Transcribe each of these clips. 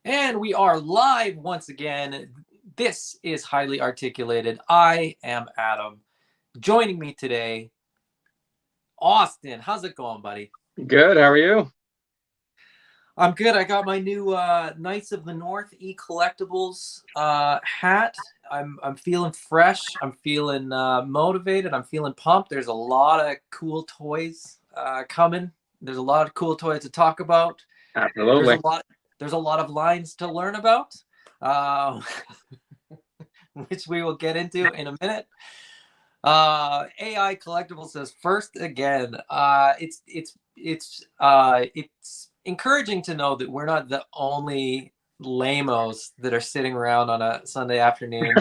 And we are live once again. This is Highly Articulated. I am Adam. Joining me today, Austin. How's it going, buddy? Good. How are you? I'm good. I got my new Knights of the North Collectibles hat. I'm feeling fresh. I'm feeling motivated. I'm feeling pumped. There's a lot of cool toys coming. There's a lot of cool toys to talk about. Absolutely. There's a lot of lines to learn about, which we will get into in a minute. AI Collectibles says first again. It's encouraging to know that we're not the only lamos that are sitting around on a Sunday afternoon,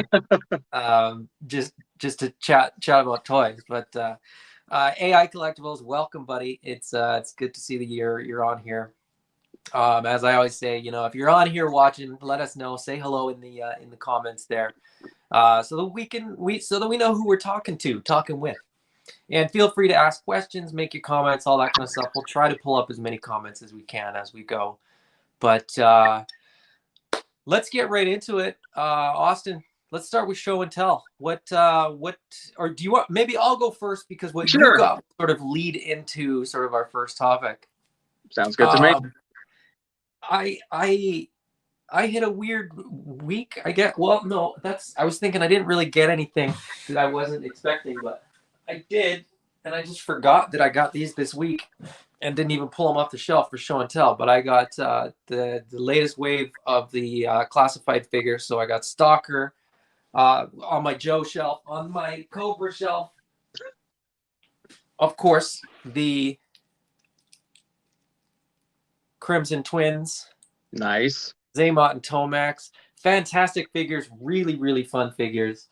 just to chat about toys. But AI Collectibles, welcome, buddy. It's good to see that you're on here. As I always say, if you're on here watching, let us know. Say hello in the comments there, so that we know who we're talking with. And feel free to ask questions, make your comments, all that kind of stuff. We'll try to pull up as many comments as we can as we go. But let's get right into it. Austin, let's start with show and tell. Or do you want? Maybe I'll go first because what Sure. you got sort of lead into sort of our first topic. Sounds good to me. I hit a weird week. I was thinking I didn't really get anything that I wasn't expecting, but I did, and I just forgot that I got these this week and didn't even pull them off the shelf for show and tell. But I got the latest wave of the classified figures. So I got Stalker on my Joe shelf, on my Cobra shelf. Of course, the Crimson Twins. Nice. Zaymot and Tomax. Fantastic figures. Really, really fun figures.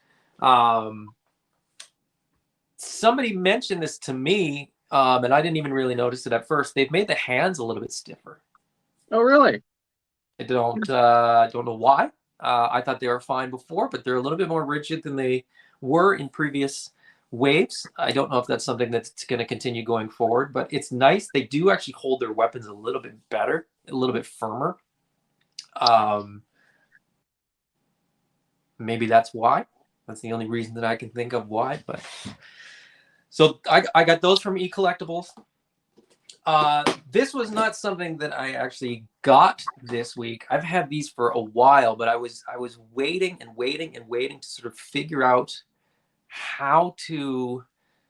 Somebody mentioned this to me, and I didn't even really notice it at first. They've made the hands a little bit stiffer. Oh, really? I don't know why. I thought they were fine before, but they're a little bit more rigid than they were in previous waves. I don't know if that's something that's going to continue going forward, but it's nice. They do actually hold their weapons a little bit better, a little bit firmer. Maybe that's why. That's the only reason that I can think of why. But so I got those from Collectibles. This was not something that I actually got this week. I've had these for a while, but I was waiting to sort of figure out how to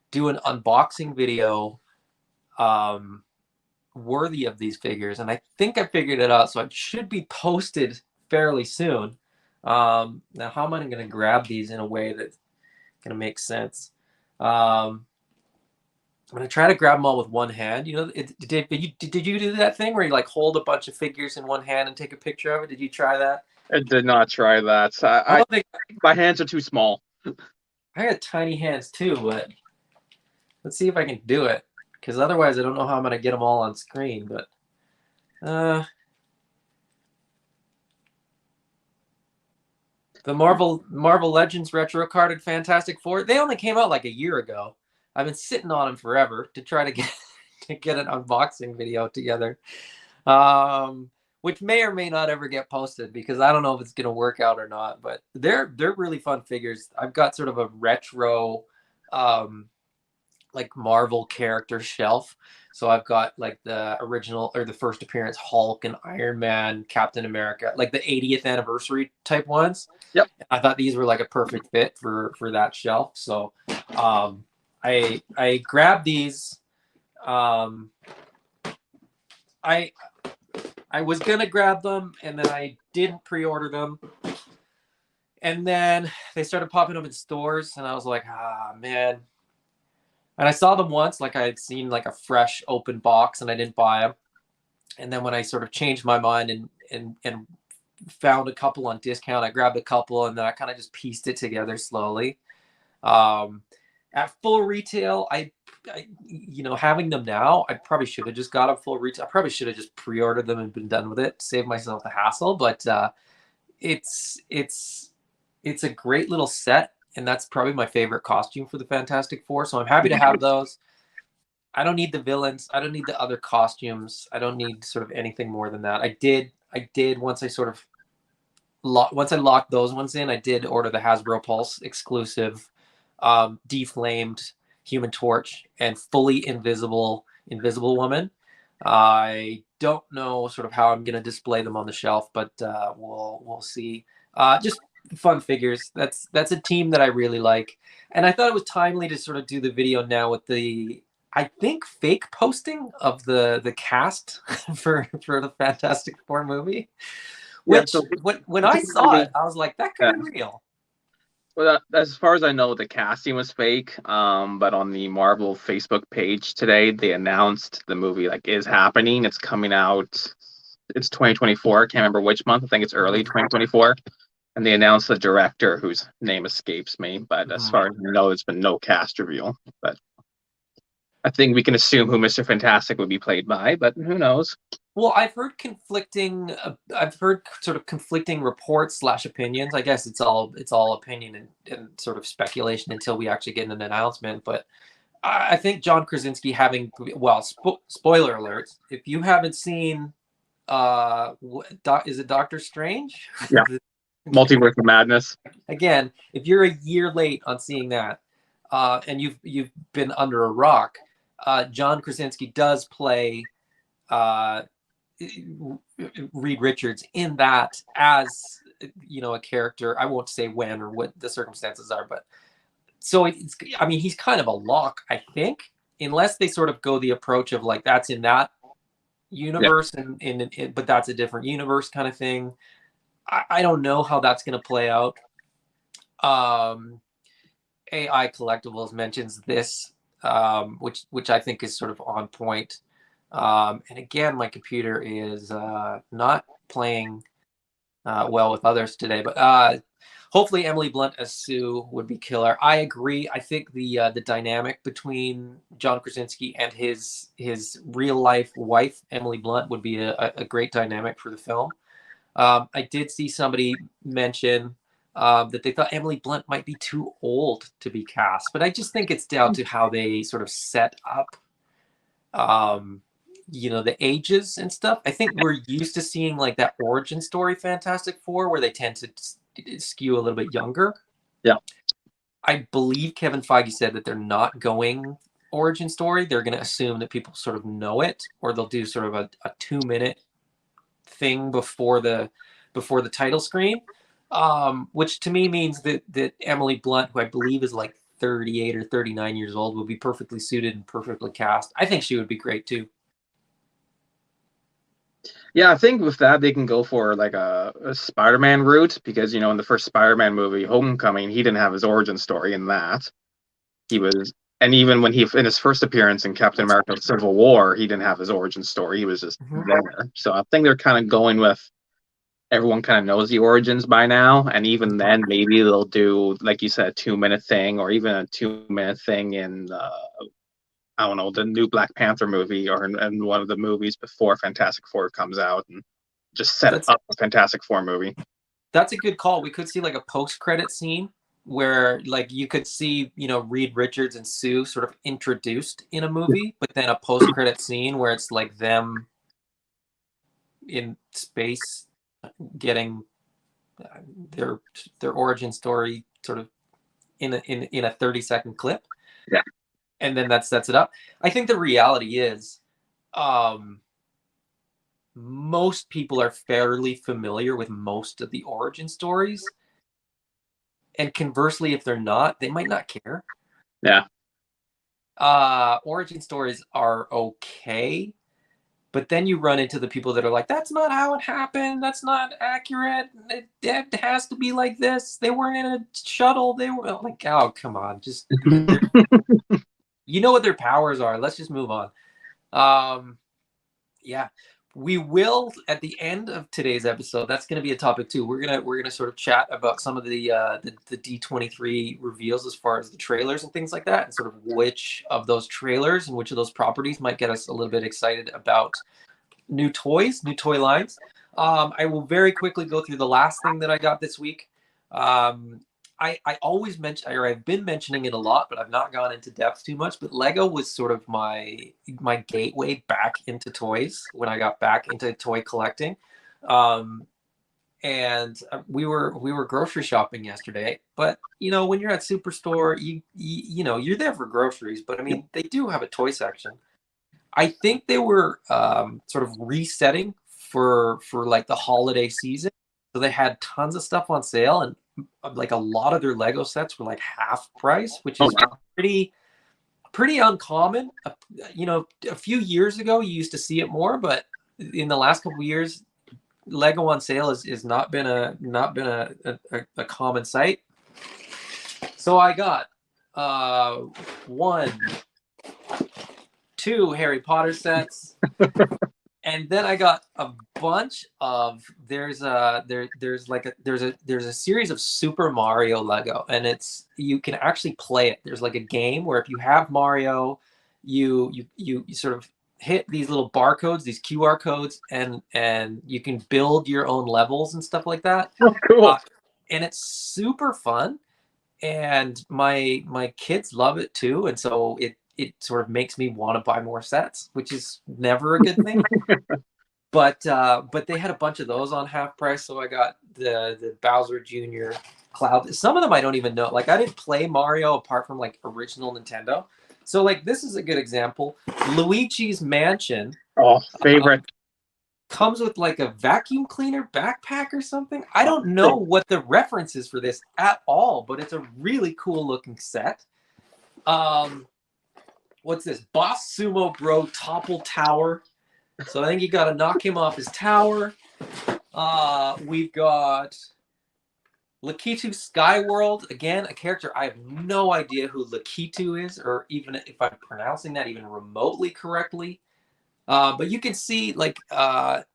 do an unboxing video worthy of these figures, and I think I figured it out, so it should be posted fairly soon. Now, how am I going to grab these in a way that's going to make sense? I'm going to try to grab them all with one hand. Did you do that thing where you like hold a bunch of figures in one hand and take a picture of it? Did you try that? I did not try that. My hands are too small. I got tiny hands too, but let's see if I can do it. Because otherwise, I don't know how I'm going to get them all on screen. But the Marvel Legends retro carded Fantastic Four, they only came out like a year ago. I've been sitting on them forever to try to get an unboxing video together, which may or may not ever get posted because I don't know if it's going to work out or not. But they're really fun figures. I've got sort of a retro like Marvel character shelf. So I've got like the original or the first appearance Hulk and Iron Man, Captain America, like the 80th anniversary type ones. Yep. I thought these were like a perfect fit for that shelf. So I grabbed these. I was gonna grab them and then I didn't pre-order them. And then they started popping up in stores and I was like, man. And I saw them once, like I had seen like a fresh open box and I didn't buy them. And then when I sort of changed my mind and found a couple on discount, I grabbed a couple and then I kind of just pieced it together slowly. At full retail, I having them now, I probably should have just got them full retail. I probably should have just pre-ordered them and been done with it, save myself the hassle. But it's a great little set. And that's probably my favorite costume for the Fantastic Four. So I'm happy to have those. I don't need the villains. I don't need the other costumes. I don't need sort of anything more than that. I did once I sort of once I locked those ones in, I did order the Hasbro Pulse exclusive, deflamed Human Torch and fully Invisible Woman. I don't know sort of how I'm going to display them on the shelf, but we'll see. Just fun figures. That's a team that I really like, and I thought it was timely to sort of do the video now with the, I think, fake posting of the cast for the Fantastic Four movie. Which, so when I saw it, I was like, that could be real. Well, as far as I know, the casting was fake. But on the Marvel Facebook page today, they announced the movie is happening. It's coming out. It's 2024. I can't remember which month. I think it's early 2024. And they announced the director, whose name escapes me. But as far as I know, there's been no cast reveal. But I think we can assume who Mr. Fantastic would be played by. But who knows? Well, I've heard sort of conflicting reports / opinions. I guess it's all opinion and sort of speculation until we actually get an announcement. But I think John Krasinski spoiler alerts. If you haven't seen, is it Doctor Strange? Yeah. Multiverse of Madness. Again, if you're a year late on seeing that, and you've been under a rock, John Krasinski does play Reed Richards in that as a character. I won't say when or what the circumstances are, but so he's kind of a lock, I think, unless they sort of go the approach of that's in that universe but that's a different universe kind of thing. I don't know how that's going to play out. AI Collectibles mentions this, which I think is sort of on point. And again, my computer is not playing well with others today, but hopefully Emily Blunt as Sue would be killer. I agree. I think the dynamic between John Krasinski and his real life wife, Emily Blunt, would be a great dynamic for the film. I did see somebody mention that they thought Emily Blunt might be too old to be cast, but I just think it's down to how they sort of set up the ages and stuff. I think we're used to seeing that origin story Fantastic Four where they tend to skew a little bit younger. Yeah. I believe Kevin Feige said that they're not going origin story. They're going to assume that people sort of know it, or they'll do sort of a 2-minute thing before the title screen, which to me means that Emily Blunt, who I believe is 38 or 39 years old, will be perfectly suited and perfectly cast. I think she would be great too. Yeah, I think with that they can go for a Spider-Man route, because in the first Spider-Man movie, Homecoming, he didn't have his origin story in that. And even when in his first appearance in Captain America: Civil War, he didn't have his origin story. He was just there. So I think they're kind of going with everyone kind of knows the origins by now, and even then maybe they'll do, like you said, a 2-minute thing, or even a 2-minute thing in I don't know, the new Black Panther movie, or in one of the movies before Fantastic Four comes out, and just set up a Fantastic Four movie. That's a good call. We could see a post-credit scene where you could see Reed Richards and Sue sort of introduced in a movie, but then a post-credit scene where it's them in space getting their origin story sort of in a 30-second clip. Yeah. And then that sets it up. I think the reality is most people are fairly familiar with most of the origin stories. And conversely, if they're not, they might not care. Yeah. Origin stories are okay. But then you run into the people that are that's not how it happened. That's not accurate. It has to be like this. They weren't in a shuttle. They were oh, come on. Just, you know what their powers are. Let's just move on. Yeah. We will, at the end of today's episode, that's going to be a topic too. We're gonna sort of chat about some of the D23 reveals as far as the trailers and things like that, and sort of which of those trailers and which of those properties might get us a little bit excited about new toy lines. I will very quickly go through the last thing that I got this week. I always mention, or I've been mentioning it a lot, but I've not gone into depth too much. But Lego was sort of my gateway back into toys when I got back into toy collecting. Um, and we were grocery shopping yesterday. But you know, when you're at Superstore, you know you're there for groceries. But I mean, they do have a toy section. I think they were sort of resetting for like the holiday season, so they had tons of stuff on sale, and like a lot of their Lego sets were like half price, which Oh is wow. pretty uncommon. You know, a few years ago you used to see it more, but in the last couple of years, Lego on sale is not been a common sight. So I got one, two Harry Potter sets, and then I got a bunch of there's a series of Super Mario Lego, and it's you can actually play it. There's like a game where if you have Mario, you sort of hit these little barcodes, these QR codes, and you can build your own levels and stuff like that. Oh, cool. And it's super fun, and my kids love it too, and so it sort of makes me want to buy more sets, which is never a good thing. But they had a bunch of those on half price, so I got the Bowser Jr. Cloud. Some of them I don't even know. Like I didn't play Mario apart from like original Nintendo. So like this is a good example. Luigi's Mansion Oh, uh, favorite. comes with like a vacuum cleaner backpack or something. I don't know what the reference is for this at all, but it's a really cool looking set. What's this? Boss Sumo Bro Topple Tower. So I think you got to knock him off his tower. We've got Lakitu Skyworld. Again, a character I have no idea who Lakitu is, or even if I'm pronouncing that even remotely correctly. But you can see like all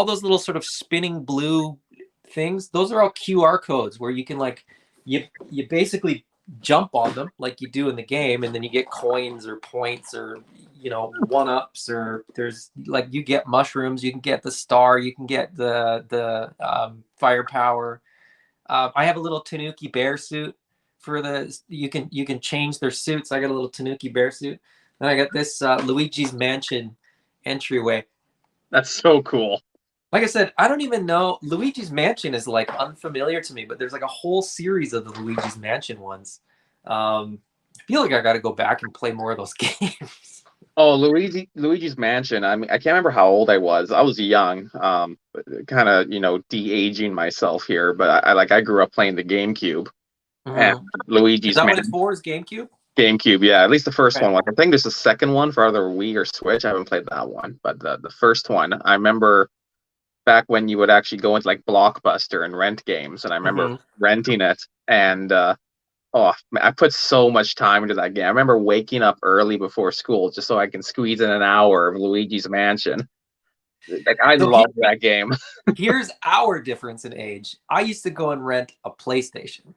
those little sort of spinning blue things. Those are all QR codes where you can like you basically jump on them like you do in the game, and then you get coins or points or you know 1-ups, or there's like you get mushrooms, you can get the star, you can get the firepower. I have a little Tanuki bear suit for the you can change their suits. I got a little Tanuki bear suit, and I got this Luigi's Mansion entryway. That's so cool. Like I said, I don't even know. Luigi's Mansion is like unfamiliar to me, but there's like a whole series of the Luigi's Mansion ones. I feel like I got to go back and play more of those games. Oh, Luigi's Mansion. I mean, I can't remember how old I was. I was young, kind of, de-aging myself here. But I grew up playing the GameCube and Is Luigi's that what it's Mansion. for? Is GameCube? GameCube, yeah, at least the first Okay. one. I think there's a second one for either Wii or Switch. I haven't played that one, but the first one, I remember back when you would actually go into like Blockbuster and rent games, and I remember renting it, and oh, man, I put so much time into that game. I remember waking up early before school just so I can squeeze in an hour of Luigi's Mansion. Like I So love that game. here's our difference in age. I used to go and rent a PlayStation.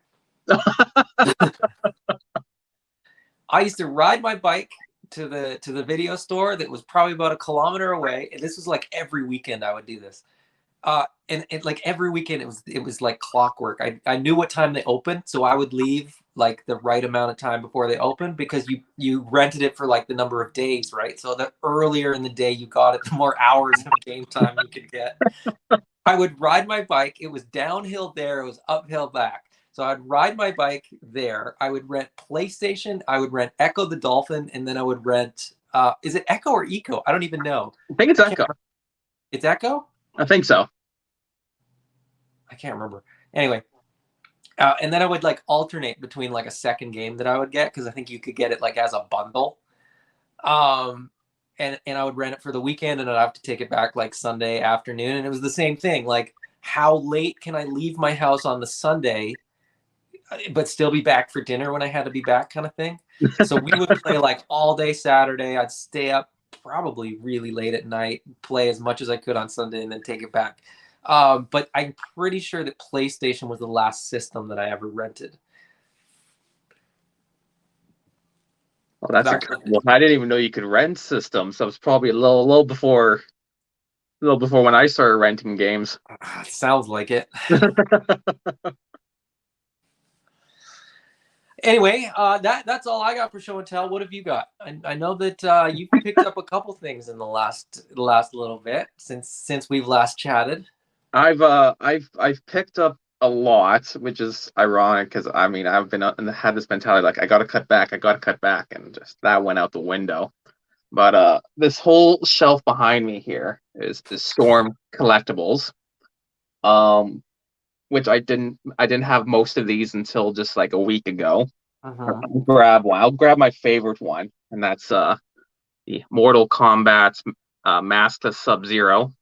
I used to ride my bike to the video store that was probably about a kilometer away, and this was like every weekend I would do this. And like every weekend it was like clockwork. I knew what time they opened, so I would leave like the right amount of time before they opened, because you rented it for like the number of days, right? So the earlier in the day you got it, the more hours of game time you could get. I would ride my bike. It was downhill there, it was uphill back. So I'd ride my bike there. I would rent PlayStation, I would rent Echo the Dolphin, and then I would rent is it Echo or Eco? I don't even know. I think it's I can't Echo. remember. It's Echo? I think so. I can't remember. Anyway, and then I would like alternate between like a second game that I would get, because I think you could get it like as a bundle. And I would rent it for the weekend, and I'd have to take it back like Sunday afternoon. And it was the same thing. Like, how late can I leave my house on the Sunday, but still be back for dinner when I had to be back, kind of thing. So we would play like all day Saturday. I'd stay up probably really late at night, play as much as I could on Sunday, and then take it back. But I'm pretty sure that PlayStation was the last system that I ever rented. Well, that's incredible. I didn't even know you could rent systems. So it's probably a little before when I started renting games. Sounds like it. Anyway, that's all I got for show and tell. What have you got? I know that you've picked up a couple things in the last little bit since we've last chatted. I've picked up a lot, which is ironic because I mean I've been had this mentality like I got to cut back, and just that went out the window. But this whole shelf behind me here is Storm Collectibles, um, which I didn't have most of these until just like a week ago. Uh-huh. I'll grab my favorite one, and that's the Mortal Kombat Mask to Sub-Zero.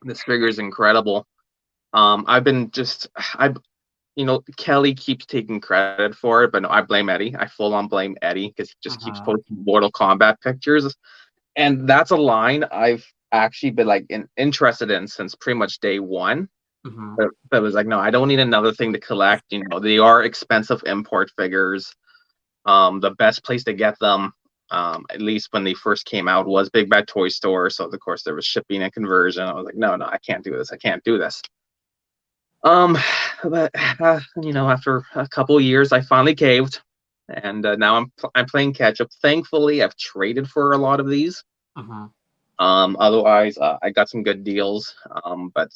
This figure is incredible. I've been just I Kelly keeps taking credit for it, but no, I blame Eddie. I full on blame Eddie because he just keeps Uh-huh. posting Mortal Kombat pictures, and that's a line I've actually been like interested in since pretty much day one. Uh-huh. But it was like, no, I don't need another thing to collect. They are expensive import figures. The best place to get them, at least when they first came out, was Big Bad Toy Store. So of course there was shipping and conversion. I was like, no, I can't do this. I can't do this. Um, but after a couple of years, I finally caved, and now I'm playing catch up. Thankfully, I've traded for a lot of these. Uh-huh. Otherwise, I got some good deals. But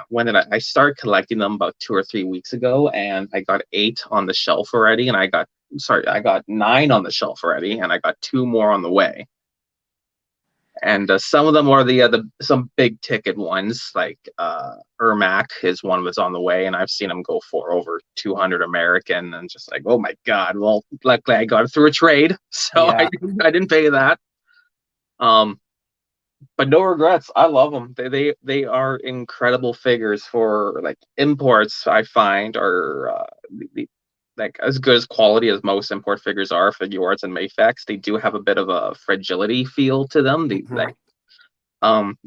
when did I started collecting them about 2 or 3 weeks ago, and I got 8 on the shelf already, and I got 9 on the shelf already, and I got 2 more on the way. And some of them are some big ticket ones, like Ermac is one that's on the way, and I've seen them go for over 200 American, and just like, oh my god! Well, luckily I got it through a trade, so Yeah. I didn't pay that. But no regrets. I love them. They are incredible figures for like imports. I find are like as good as quality as most import figures are for Figuarts and Mayfex. They do have a bit of a fragility feel to them. They Uh-huh. like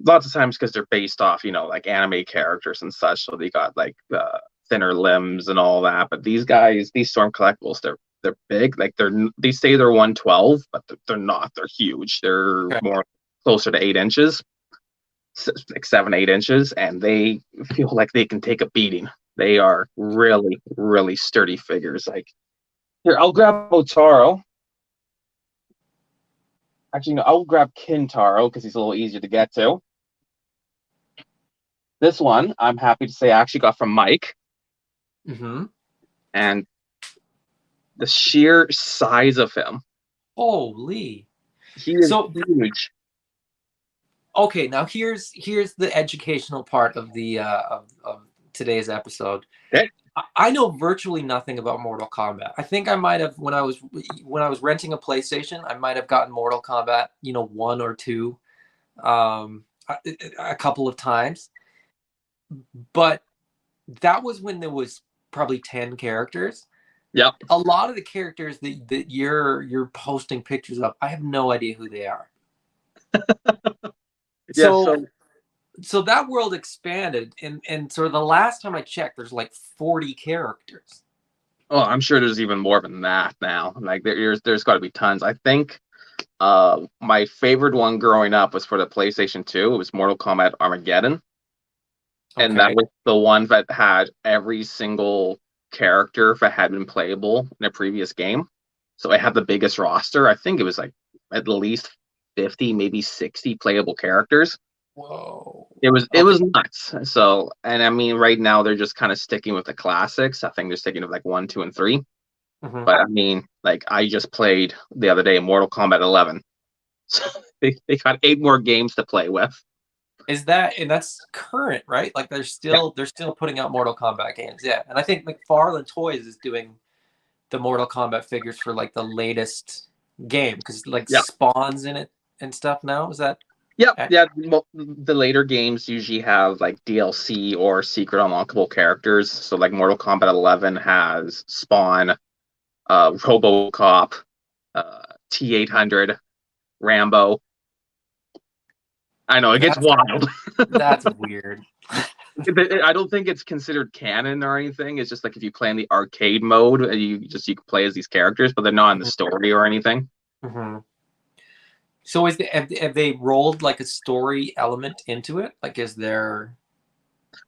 lots of times because they're based off like anime characters and such, so they got like thinner limbs and all that. But these guys, these Storm Collectibles, they're big. Like they say they're 112, but they're not. They're huge. They're Okay. more closer to 8 inches, like 7, 8 inches, and they feel like they can take a beating. They are really, really sturdy figures. Like here, I'll grab Otaro. Actually, no, I'll grab Kintaro because he's a little easier to get to. This one, I'm happy to say, I actually got from Mike, Uh-huh. and the sheer size of him, Holy. he is So huge. okay, now here's the educational part of the of today's episode. Okay. I know virtually nothing about Mortal Kombat. I think I might have when I was renting a PlayStation, I might have gotten Mortal Kombat, 1 or 2, a couple of times. But that was when there was probably 10 characters. Yep. A lot of the characters that you're posting pictures of, I have no idea who they are. Yeah. So that world expanded, and sort of the last time I checked, there's like 40 characters. Oh, I'm sure there's even more than that now. Like there's got to be tons. I think my favorite one growing up was for the PlayStation 2. It was Mortal Kombat Armageddon. And that Okay. was the one that had every single character that had been playable in a previous game. So it had the biggest roster. I think it was like at least 50, maybe 60 playable characters. Whoa. It Okay. was nuts. So, and I mean, right now they're just kind of sticking with the classics. I think they're sticking with like 1, 2, and 3. Mhm. But I mean, like I just played the other day Mortal Kombat 11. So they got 8 more games to play with. And that's current, right? Like Yeah. they're still putting out Mortal Kombat games, yeah. And I think McFarlane Toys is doing the Mortal Kombat figures for like the latest game because like Yeah. Spawn's in it and stuff now. Is that Yep, ac- yeah. The later games usually have like DLC or secret unlockable characters. So like Mortal Kombat 11 has Spawn, RoboCop, T-800, Rambo. I know it gets that's wild. that's weird. I don't think it's considered canon or anything. It's just like if you play in the arcade mode, you can play as these characters, but they're not in the story or anything. Mhm. So have they rolled like a story element into it? Like is there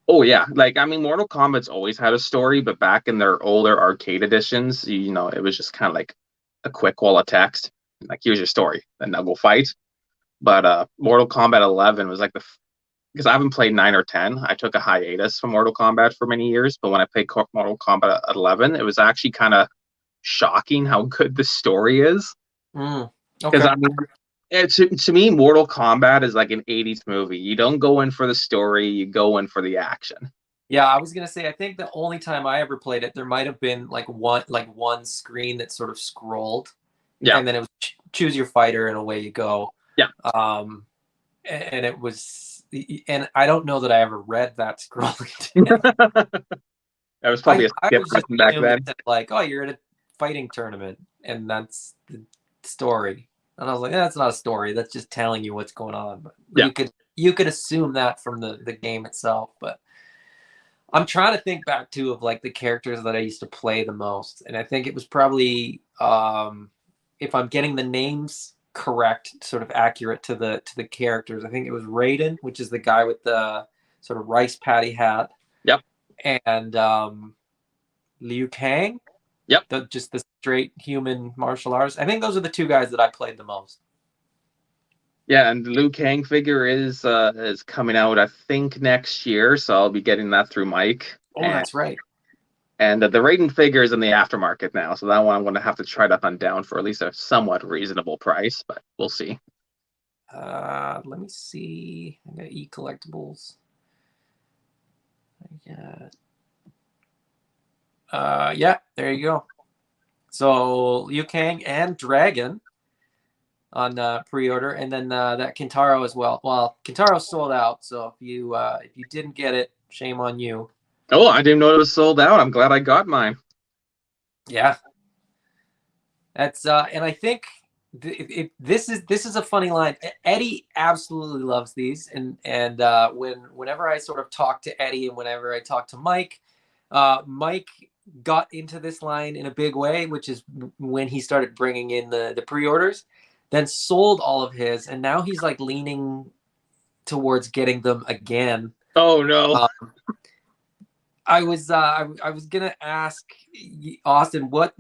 Oh yeah, like I mean, Mortal Kombat's always had a story, but back in their older arcade editions, you know, it was just kind of like a quick wall of text, like here's your story, and now go fight. But Mortal Kombat 11 was like because I haven't played 9 or 10. I took a hiatus from Mortal Kombat for many years, but when I played Mortal Kombat 11, it was actually kind of shocking how good the story is. Because Okay. I mean, to me, Mortal Kombat is like an 80s movie. You don't go in for the story, you go in for the action. Yeah, I was gonna say I think the only time I ever played it, there might have been like one screen that sort of scrolled, Yeah, and then it was choose your fighter and away you go. yeah. Um, and it was, and I don't know that I ever read that scrolling. That was probably a I skip was just button back assumed it then. said like, oh, you're at a fighting tournament, and that's the story. And I was like, that's not a story. That's just telling you what's going on. But Yeah. you could assume that from the game itself. But I'm trying to think back too of like the characters that I used to play the most, and I think it was probably if I'm getting the names correct, sort of accurate to the characters. I think it was Raiden, which is the guy with the sort of rice patty hat, Yep. and Liu Kang, Yep. just the straight human martial artist. I think those are the two guys that I played the most. Yeah, and the Liu Kang figure is coming out, I think, next year, so I'll be getting that through Mike. Oh, that's right. And the Raiden figure is in the aftermarket now, so that one I'm going to have to try to hunt down for at least a somewhat reasonable price, but we'll see. Let me see. I got collectibles. Yeah. Yeah, there you go. So Liu Kang and Dragon on pre-order, and then that Kintaro as well. Well, Kintaro sold out, so if you didn't get it, shame on you. Oh, I didn't know it was sold out. I'm glad I got mine. Yeah, that's and I think this is a funny line. Eddie absolutely loves these, and whenever I sort of talk to Eddie and whenever I talk to Mike, Mike got into this line in a big way, which is when he started bringing in the pre-orders, then sold all of his, and now he's like leaning towards getting them again. Oh no. I was gonna ask Austin what's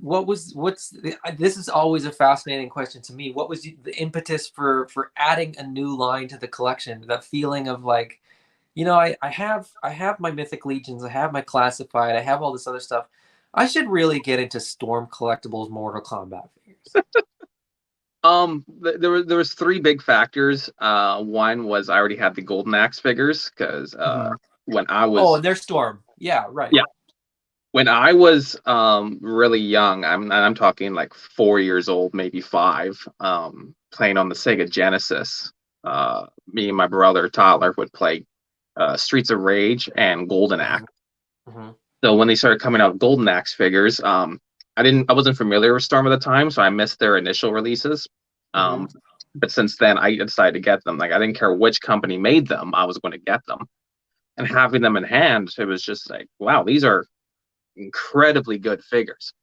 this is always a fascinating question to me. What was the impetus for adding a new line to the collection? That feeling of like, you know, I have my Mythic Legions, I have my Classified, I have all this other stuff. I should really get into Storm Collectibles Mortal Kombat figures. There was three big factors. One was I already had the Golden Axe figures because when I Oh, was and there's Storm. Yeah, right. yeah when I was really young, I'm talking like 4 years old, maybe five, playing on the Sega Genesis. Me and my brother Tyler would play Streets of Rage and Golden Axe. Mm-hmm. So when they started coming out with Golden Axe figures, I wasn't familiar with Storm at the time, so I missed their initial releases. Mm-hmm. But since then, I decided to get them. Like I didn't care which company made them, I was going to get them. And having them in hand, it was just like, wow, these are incredibly good figures.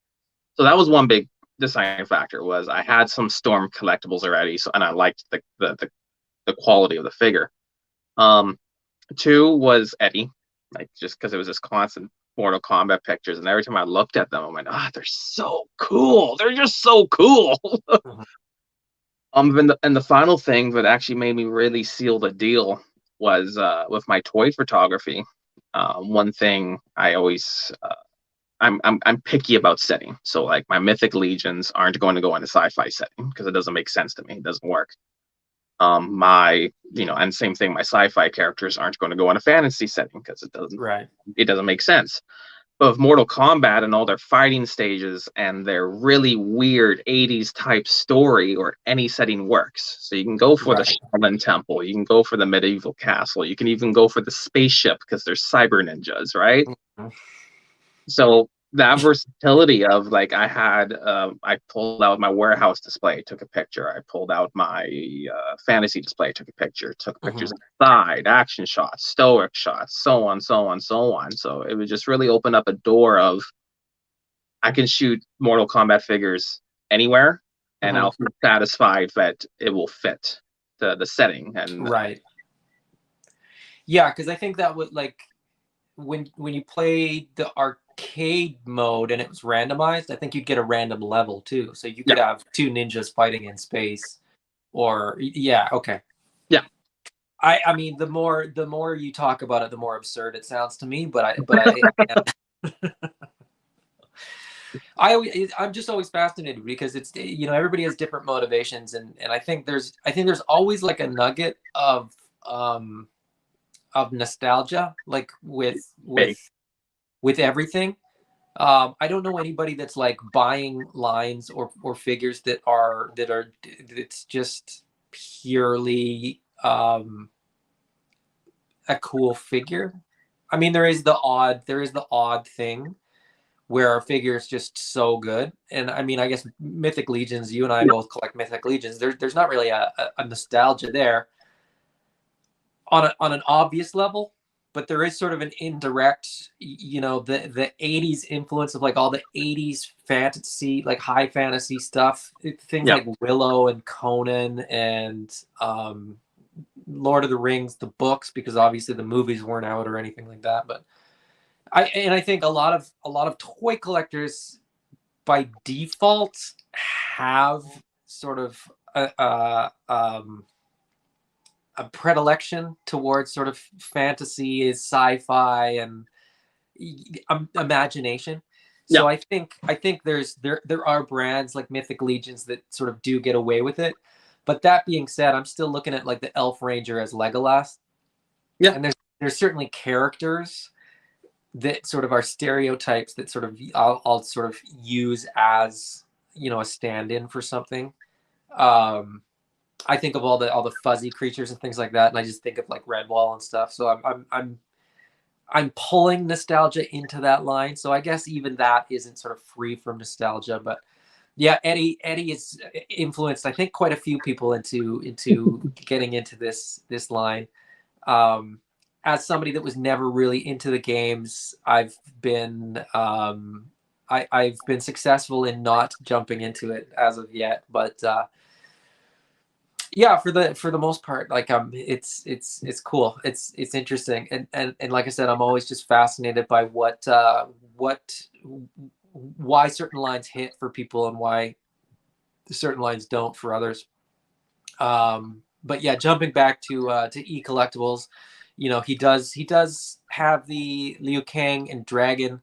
So that was one big deciding factor. Was I had some Storm collectibles already, so and I liked the quality of the figure. Um, Two was Eddie, like just because it was this constant Mortal Kombat pictures, and every time I looked at them, I went, "Ah, they're so cool! They're just so cool!" Mm-hmm. And the final thing that actually made me really seal the deal was with my toy photography. One thing I always I'm picky about setting. So like my Mythic Legions aren't going to go in a sci-fi setting because it doesn't make sense to me. It doesn't work. My and same thing, my sci-fi characters aren't going to go in a fantasy setting because Right. it doesn't make sense. But with Mortal Kombat and all their fighting stages and their really weird 80s type story or any setting works. So you can go for the Right. Shaolin Temple, you can go for the medieval castle, you can even go for the spaceship because they're cyber ninjas, right? Mm-hmm. So that versatility of like I pulled out my warehouse display, took a picture. I pulled out my fantasy display, took a picture. Took pictures inside, action shots, stoic shots, so on, so on, so on. So it would just really open up a door of I can shoot Mortal Kombat figures anywhere, and Mm-hmm. I'll be satisfied that it will fit the setting. And Right. Yeah, because I think that would like when you played the arcade mode and it was randomized, I think you'd get a random level too. So you could have two ninjas fighting in space, or yeah, okay. Yeah. I mean, the more you talk about it, the more absurd it sounds to me. I'm just always fascinated because it's, you know, everybody has different motivations, and I think there's always like a nugget of nostalgia, like with everything. I don't know anybody that's like buying lines or figures that are it's just purely a cool figure. I mean, there is the odd thing where a figure is just so good. And I mean, I guess Mythic Legions, you and I both collect Mythic Legions. There's not really a nostalgia there on an obvious level, but there is sort of an indirect, you know, the 80s influence of like all the 80s fantasy, like high fantasy stuff, things like Willow and Conan and Lord of the Rings, the books, because obviously the movies weren't out or anything like that. But I think a lot of toy collectors by default have sort of a predilection towards sort of fantasy, sci-fi, and imagination. So I think there are brands like Mythic Legions that sort of do get away with it. But that being said, I'm still looking at like the Elf Ranger as Legolas. Yeah, and there's certainly characters that sort of are stereotypes that sort of I'll sort of use as, you know, a stand-in for something. I think of all the fuzzy creatures and things like that, and I just think of like Redwall and stuff. So I'm pulling nostalgia into that line. So I guess even that isn't sort of free from nostalgia. But yeah, Eddie is influenced, I think, quite a few people into getting into this line. As somebody that was never really into the games, I've been I've been successful in not jumping into it as of yet. But yeah, for the most part, like it's cool. It's interesting, and like I said, I'm always just fascinated by why certain lines hit for people and why certain lines don't for others. But yeah, jumping back to E Collectibles, you know, he does have the Liu Kang and Dragon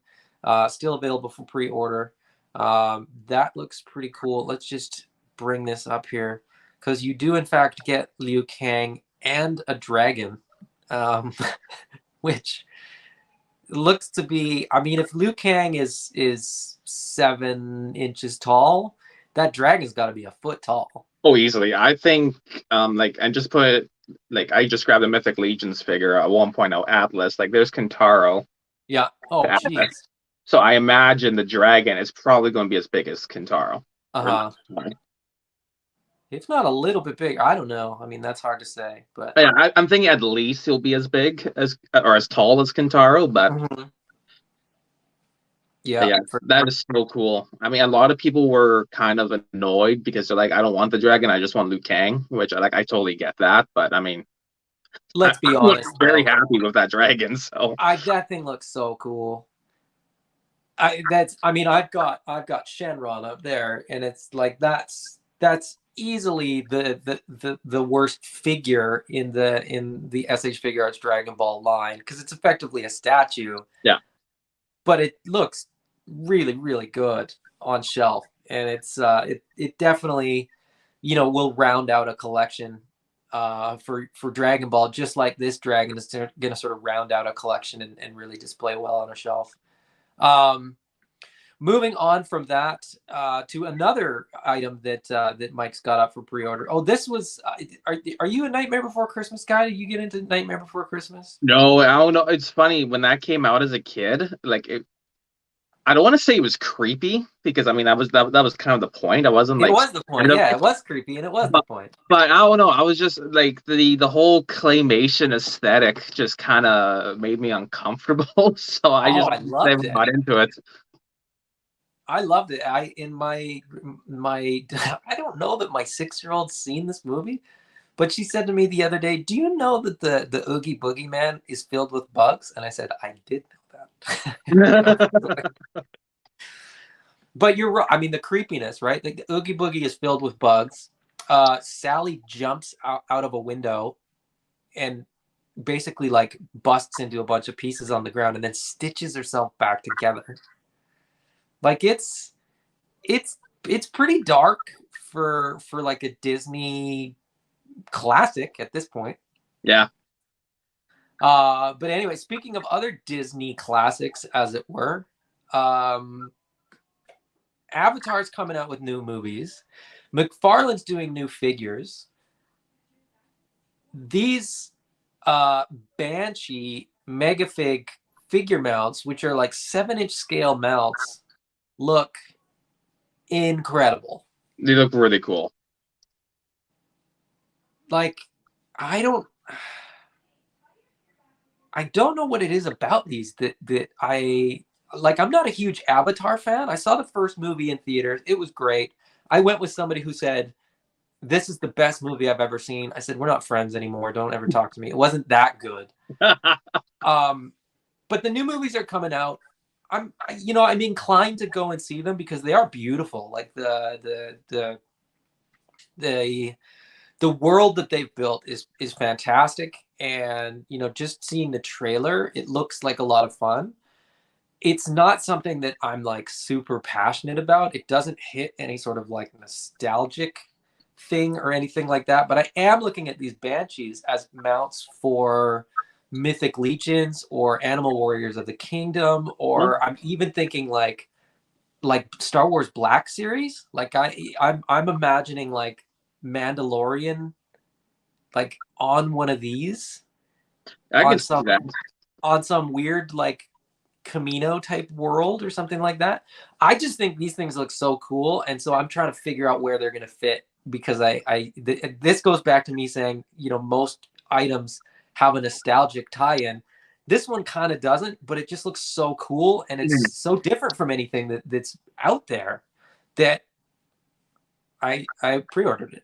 still available for pre-order. That looks pretty cool. Let's just bring this up here, because you do in fact get Liu Kang and a dragon, which looks to be, I mean, if Liu Kang is 7 inches tall, that dragon's got to be a foot tall. Oh, easily. I think, like, and just put it, like, I just grabbed a Mythic Legions figure, a 1.0 Atlas. Like, there's Kintaro. Yeah. Oh, jeez. So I imagine the dragon is probably going to be as big as Kintaro. If not a little bit big, I don't know. I mean, that's hard to say. But yeah, I'm thinking at least he'll be as big as or as tall as Kintaro. But yeah, that is so cool. I mean, a lot of people were kind of annoyed because they're like, I don't want the dragon, I just want Liu Kang, which I totally get that. But I mean, let's be honest, I'm very happy with that dragon. So that thing looks so cool. I've got Shenron up there, and it's like that's easily the worst figure in the SH Figure Arts Dragon Ball line, because it's effectively a statue. Yeah. But it looks really, really good on shelf, and it's it definitely, you know, will round out a collection for Dragon Ball, just like this dragon is going to sort of round out a collection and really display well on a shelf. Moving on from that to another item that Mike's got up for pre-order. Oh, this was. Are you a Nightmare Before Christmas guy? Did you get into Nightmare Before Christmas? No, I don't know. It's funny, when that came out as a kid, like I don't want to say it was creepy, because I mean that was kind of the point. I wasn't like, it was the point. Yeah, it was creepy, and it was the point. But I don't know. I was just like the whole claymation aesthetic just kind of made me uncomfortable. So I never got into it. I loved it. I don't know that my 6-year-old's seen this movie, But she said to me the other day, "Do you know that the Oogie Boogie Man is filled with bugs?" And I said, "I did know that." But you're right. I mean, the creepiness, right? Like the Oogie Boogie is filled with bugs. Sally jumps out of a window and basically like busts into a bunch of pieces on the ground and then stitches herself back together. Like it's it's pretty dark for like a Disney classic at this point. Yeah. But anyway, speaking of other Disney classics, as it were, Avatar's coming out with new movies. McFarlane's doing new figures. These Banshee Megafig figure mounts, which are like 7-inch scale mounts, look incredible. They look really cool. Like, I don't know what it is about these that I like. I'm not a huge Avatar fan. I saw the first movie in theaters. It was great. I went with somebody who said, "This is the best movie I've ever seen." I said, "We're not friends anymore. Don't ever talk to me." It wasn't that good. But the new movies are coming out. I'm inclined to go and see them because they are beautiful. Like the world that they've built is fantastic. And just seeing the trailer, it looks like a lot of fun. It's not something that I'm like super passionate about. It doesn't hit any sort of like nostalgic thing or anything like that. But I am looking at these Banshees as mounts for mythic legions or animal warriors of the kingdom, or I'm even thinking like Star Wars Black Series. Like I'm imagining like Mandalorian like on one of these I can see that. on some weird like Camino type world or something like that. I just think these things look so cool, and so I'm trying to figure out where they're going to fit, because this goes back to me saying, most items have a nostalgic tie-in. This one kind of doesn't, but it just looks so cool, and it's so different from anything that's out there that I pre-ordered it.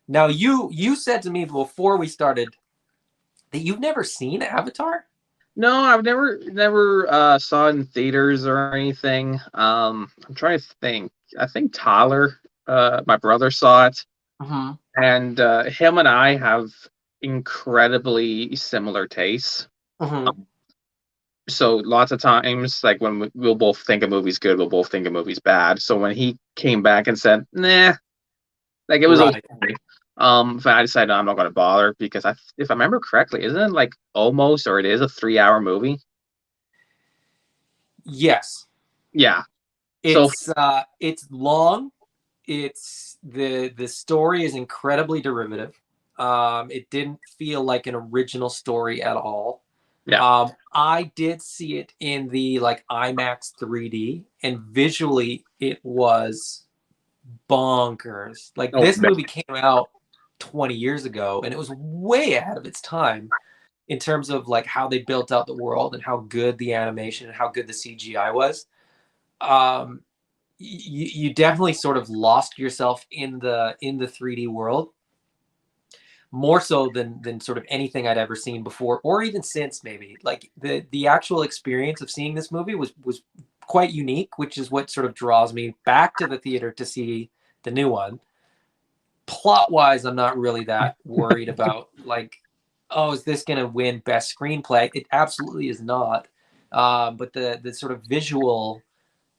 Now you said to me before we started that you've never seen Avatar? No, I've never saw it in theaters or anything. I'm trying to think. I think Tyler, my brother, saw it, and him and I have incredibly similar tastes. So lots of times, like when we'll both think a movie's good, we'll both think a movie's bad. So when he came back and said, "Nah," like it was okay. I decided I'm not going to bother because if I remember correctly, isn't it like almost, or it is a 3-hour movie? Yes. Yeah. It's long. It's the story is incredibly derivative. It didn't feel like an original story at all. Yeah. I did see it in the like IMAX 3D, and visually it was bonkers. Like this movie came out 20 years ago, and it was way ahead of its time in terms of like how they built out the world and how good the animation and how good the CGI was. You definitely sort of lost yourself in the 3D world, more so than sort of anything I'd ever seen before, or even since. Maybe like the actual experience of seeing this movie was quite unique, which is what sort of draws me back to the theater to see the new one. Plot wise, I'm not really that worried about like, oh, is this going to win best screenplay? It absolutely is not. But the sort of visual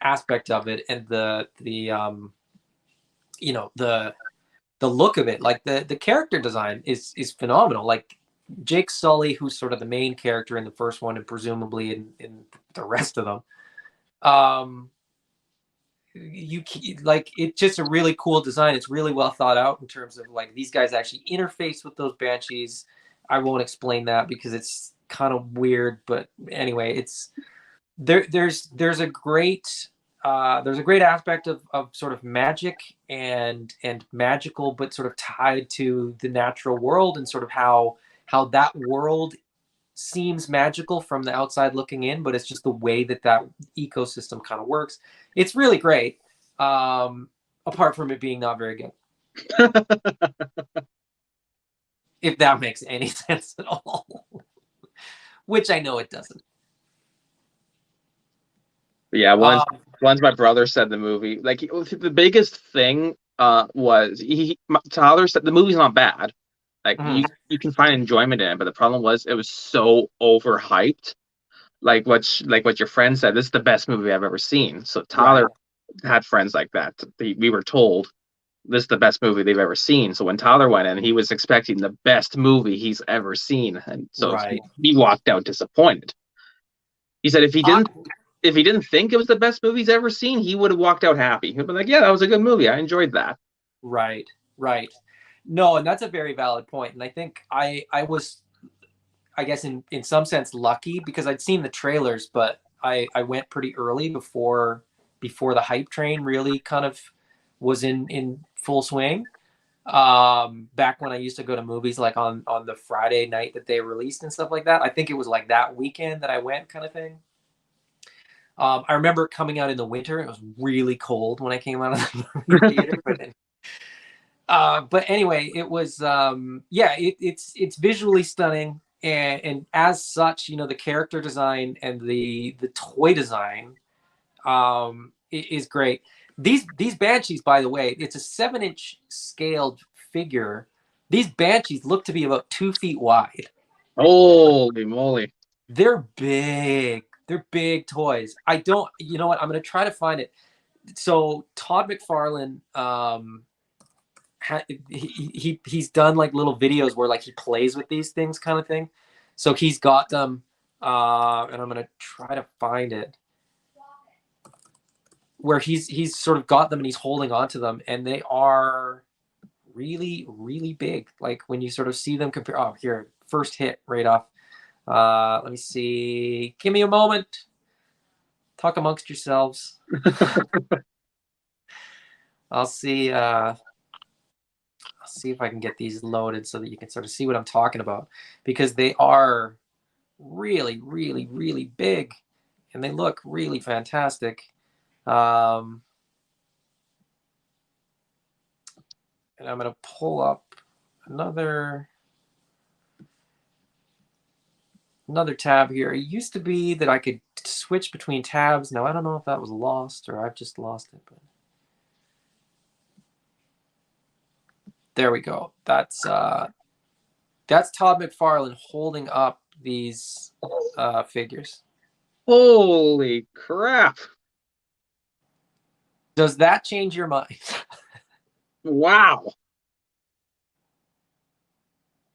aspect of it, and the look of it, like the character design is phenomenal. Like Jake Sully, who's sort of the main character in the first one and presumably in the rest of them, it's just a really cool design. It's really well thought out in terms of like these guys actually interface with those Banshees. I won't explain that because it's kind of weird, but anyway, it's there's a great aspect of sort of magic and magical, but sort of tied to the natural world, and sort of how that world seems magical from the outside looking in, but it's just the way that ecosystem kind of works. It's really great. apart from it being not very good. If that makes any sense at all. Which I know it doesn't. Yeah, once my brother said the movie, like the biggest thing was Tyler said the movie's not bad. Like you can find enjoyment in it, but the problem was it was so overhyped. Like what your friend said, this is the best movie I've ever seen. So Tyler had friends like that. We were told this is the best movie they've ever seen. So when Tyler went in, he was expecting the best movie he's ever seen, and so he walked out disappointed. He said if he didn't think it was the best movie he's ever seen, he would have walked out happy. He'd be like, "Yeah, that was a good movie. I enjoyed that." Right. No, and that's a very valid point. And I think I was, I guess in some sense, lucky because I'd seen the trailers, but I went pretty early before the hype train really kind of was in full swing. Back when I used to go to movies like on the Friday night that they released and stuff like that. I think it was like that weekend that I went, kind of thing. I remember coming out in the winter. It was really cold when I came out of the theater. But anyway, it was it's visually stunning, and as such, the character design and the toy design is great. These Banshees, by the way, it's a 7-inch scaled figure. These Banshees look to be about 2 feet wide. Holy moly! They're big. They're big toys. You know what? I'm going to try to find it. So Todd McFarlane, he's done like little videos where like he plays with these things, kind of thing. So he's got them, and I'm going to try to find it, where he's sort of got them and he's holding on to them, and they are really, really big. Like when you sort of see them compare. Oh, here, first hit right off. Let me see. Give me a moment. Talk amongst yourselves. I'll see if I can get these loaded so that you can sort of see what I'm talking about, because they are really, really, really big, and they look really fantastic. And I'm going to pull up another tab here. It used to be that I could switch between tabs. Now, I don't know if that was lost or I've just lost it. But there we go. That's Todd McFarlane holding up these figures. Holy crap! Does that change your mind? Wow.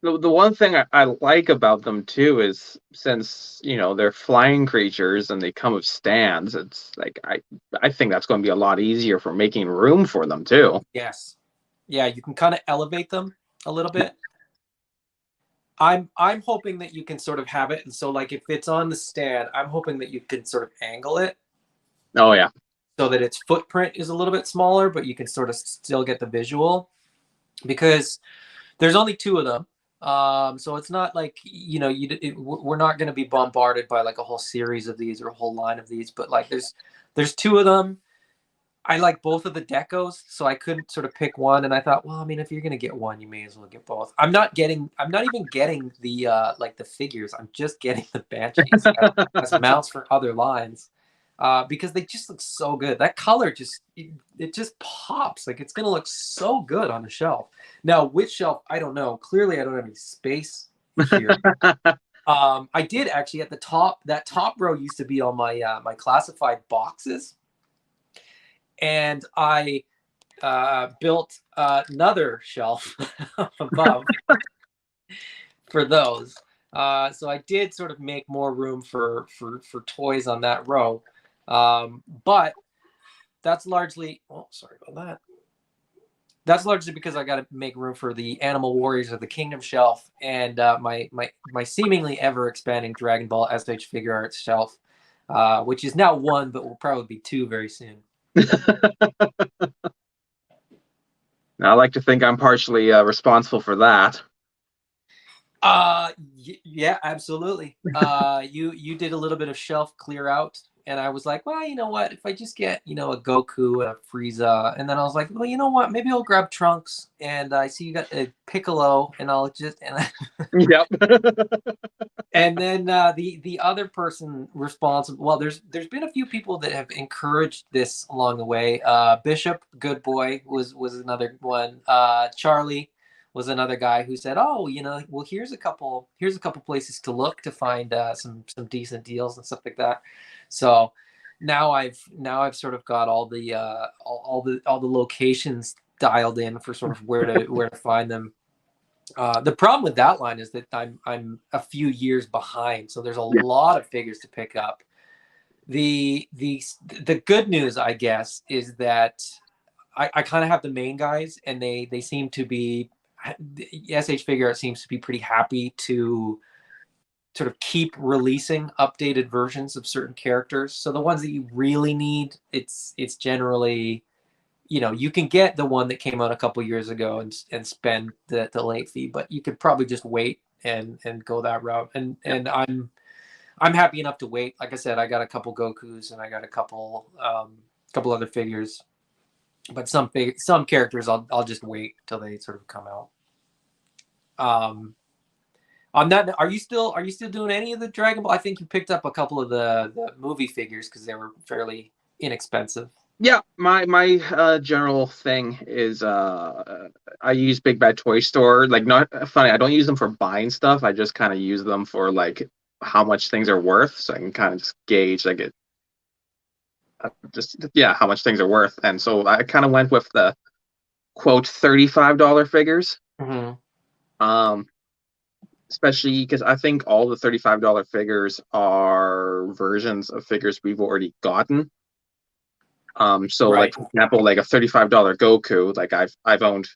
The one thing I like about them too is, since they're flying creatures and they come with stands, it's like I think that's going to be a lot easier for making room for them too. Yes. Yeah, you can kind of elevate them a little bit. I'm hoping that you can sort of have it, and so like if it's on the stand, I'm hoping that you can sort of angle it. Oh yeah. So that its footprint is a little bit smaller, but you can sort of still get the visual, because there's only 2 of them. So it's not like, we're not going to be bombarded by like a whole series of these or a whole line of these, but like there's 2 of them. I like both of the decos, so I couldn't sort of pick one. And I thought, well, I mean, if you're going to get one, you may as well get both. I'm not even getting the, like the figures. I'm just getting the Banshees as mounts for other lines. Because they just look so good. That color it just pops. Like it's gonna look so good on the shelf. Now, which shelf? I don't know. Clearly, I don't have any space here. I did actually at the top. That top row used to be on my my classified boxes, and I built another shelf above for those. So I did sort of make more room for toys on that row. But that's largely, sorry about that. That's largely because I got to make room for the Animal Warriors of the Kingdom shelf and my seemingly ever expanding Dragon Ball SH Figure Arts shelf, which is now 1, but will probably be 2 very soon. I like to think I'm partially responsible for that. Yeah, absolutely. You did a little bit of shelf clear out, and I was like, well, you know what? If I just get, a Goku and a Frieza, and then I was like, well, you know what? Maybe I'll grab Trunks, and I see you got a Piccolo, and I'll just Yep. and then the other person responsible. Well, there's been a few people that have encouraged this along the way. Bishop, good boy, was another one. Charlie was another guy who said, "Oh, well, here's a couple places to look to find some decent deals and stuff like that." So now I've sort of got all the locations dialed in for sort of where to find them. The problem with that line is that I'm a few years behind, so there's a lot of figures to pick up. The good news, I guess, is that I kind of have the main guys, and they seem to be SH Figure Art seems to be pretty happy to sort of keep releasing updated versions of certain characters. So the ones that you really need, it's generally, you can get the one that came out a couple years ago and spend the late fee, but you could probably just wait and go that route. And I'm happy enough to wait. Like I said, I got a couple Gokus and I got a couple other figures, but some characters I'll just wait till they sort of come out. On that, are you still doing any of the Dragon Ball? I think you picked up a couple of the movie figures because they were fairly inexpensive. Yeah, my general thing is I use Big Bad Toy Store. Like, not funny, I don't use them for buying stuff. I just kind of use them for like how much things are worth, so I can kind of just gauge like it how much things are worth. And so I kind of went with the quote $35 figures. Mm-hmm. Especially because I think all the $35 figures are versions of figures we've already gotten. So Right. like, for example, like a $35 Goku, like I've owned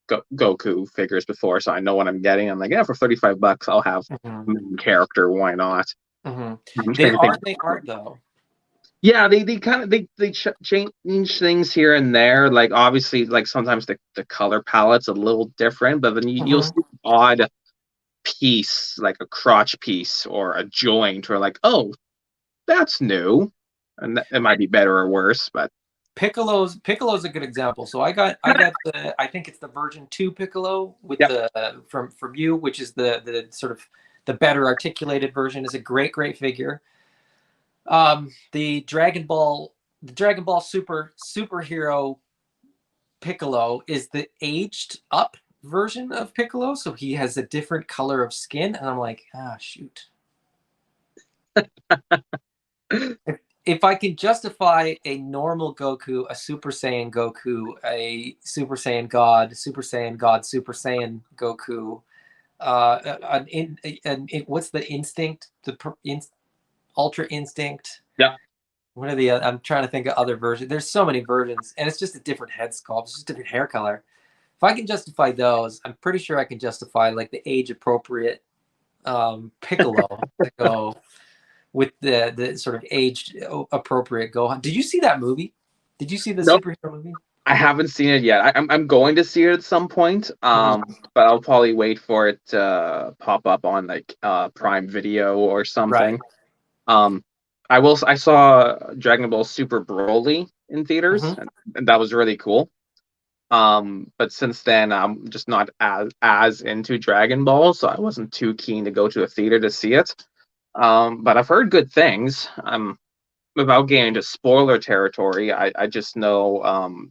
Goku figures before, so I know what I'm getting. I'm like, yeah, for $35 I'll have main character, why not? Mm-hmm. They are though. Yeah, they kind of they change things here and there. Like, obviously, like sometimes the color palette's a little different, but then you'll see an odd piece, like a crotch piece or a joint, or like, oh, that's new, and it might be better or worse, but Piccolo's a good example. So I got I think it's the version 2 Piccolo with the from you, which is the sort of the better articulated version. Is a great figure. The Dragon Ball superhero Piccolo is the aged up version of Piccolo, so he has a different color of skin, and I'm like, shoot. If I can justify a normal Goku, a Super Saiyan Goku, a Super Saiyan God, Super Saiyan God, Super Saiyan Goku, what's the instinct? Ultra Instinct. yeah. What are the? I'm trying to think of other versions. There's so many versions, and it's just a different head sculpt. It's just a different hair color. If I can justify those, I'm pretty sure I can justify like the age appropriate Piccolo to go with the sort of aged appropriate Gohan. Did you see that movie? Did you see the Nope, superhero movie? I haven't seen it yet. I'm going to see it at some point. But I'll probably wait for it to pop up on like Prime Video or something. Right. I saw Dragon Ball Super Broly in theaters, and that was really cool. But since then, I'm just not as into Dragon Ball, so I wasn't too keen to go to a theater to see it. But I've heard good things. Without getting into spoiler territory, I just know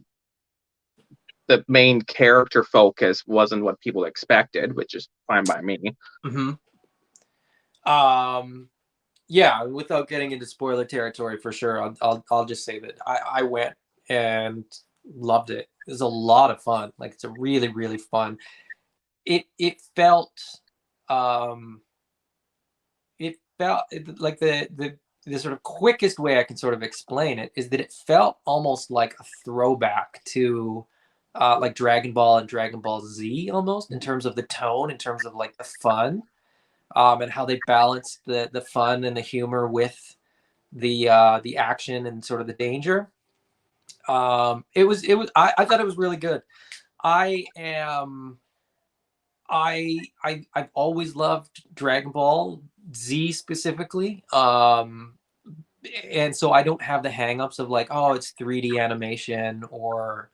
the main character focus wasn't what people expected, which is fine by me. Yeah, without getting into spoiler territory, for sure, I'll just say that I went and loved it. It was a lot of fun. Like, it's a really, really fun. It felt like the sort of quickest way I can sort of explain it is that it felt almost like a throwback to like Dragon Ball and Dragon Ball Z, almost, in terms of the tone, in terms of like the fun, and how they balanced the fun and the humor with the action and sort of the danger. I thought it was really good. I've always loved Dragon Ball Z specifically. and so I don't have the hangups of like, oh, it's 3D animation, or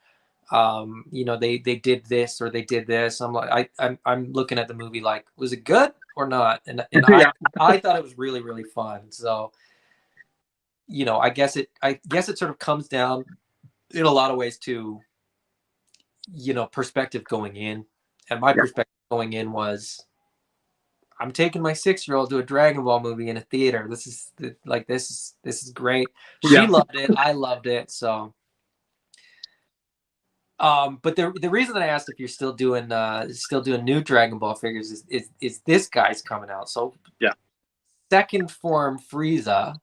you know, they did this or they did this. I'm like, I'm looking at the movie like, was it good or not? And Yeah. I thought it was really, really fun. So, you know, I guess it sort of comes down in a lot of ways to, you know, perspective going in. And my Yeah. perspective going in was, I'm taking my 6-year-old to a Dragon Ball movie in a theater. This is like, this is great. She Yeah. loved it. I loved it. So, but the reason that I asked if you're still doing new Dragon Ball figures is this guy's coming out. So Yeah. second form Frieza.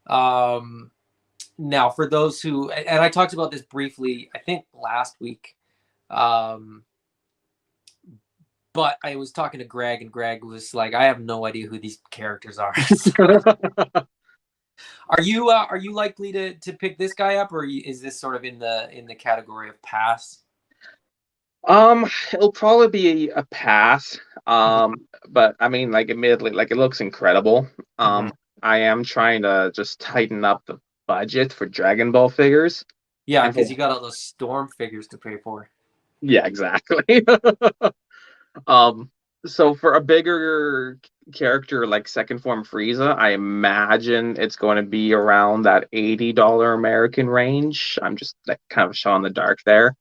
Now for those who, and I talked about this briefly, I think last week. But I was talking to Greg, and Greg was like, I have no idea who these characters are. Are you likely to pick this guy up, or is this sort of in the category of pass? It'll probably be a pass. But I mean, like, admittedly, like, it looks incredible. Mm-hmm. I am trying to just tighten up the budget for Dragon Ball figures. Yeah, And because you got all those Storm figures to pay for. yeah, exactly. Um, so for a bigger character like second form Frieza, I imagine it's going to be around that $80 American range. I'm just like kind of a shot in the dark there.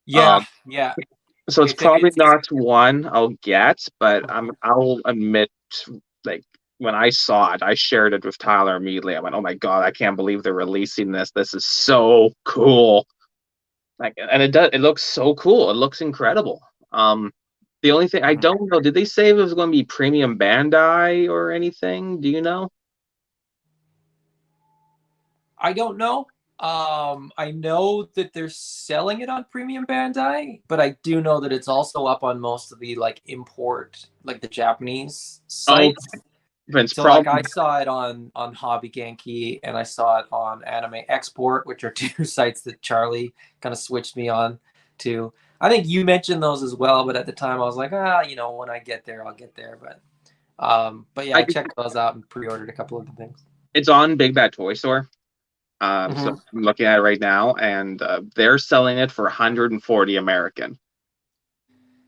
Yeah, Um, yeah. so it's It's a, probably it's not one I'll get, but I'll admit, like, when I saw it, I shared it with Tyler immediately. I went, "Oh my God, I can't believe they're releasing this. This is so cool!" Like, and it looks so cool. It looks incredible. The only thing I don't know, did they say if it was going to be premium Bandai or anything? Do you know? I don't know. I know that they're selling it on Premium Bandai, but I do know that it's also up on most of the like import, like the Japanese Oh, sites. Vince, So like probably. I saw it on Hobby Genki, and I saw it on Anime Export, which are two sites that Charlie kind of switched me on to. I think you mentioned those as well, but at the time I was like, you know, when I get there, I'll get there. But yeah, I, I checked those out and pre-ordered a couple of the things. it's on Big Bad Toy Store. So Mm-hmm. I'm looking at it right now, and they're selling it for 140 American,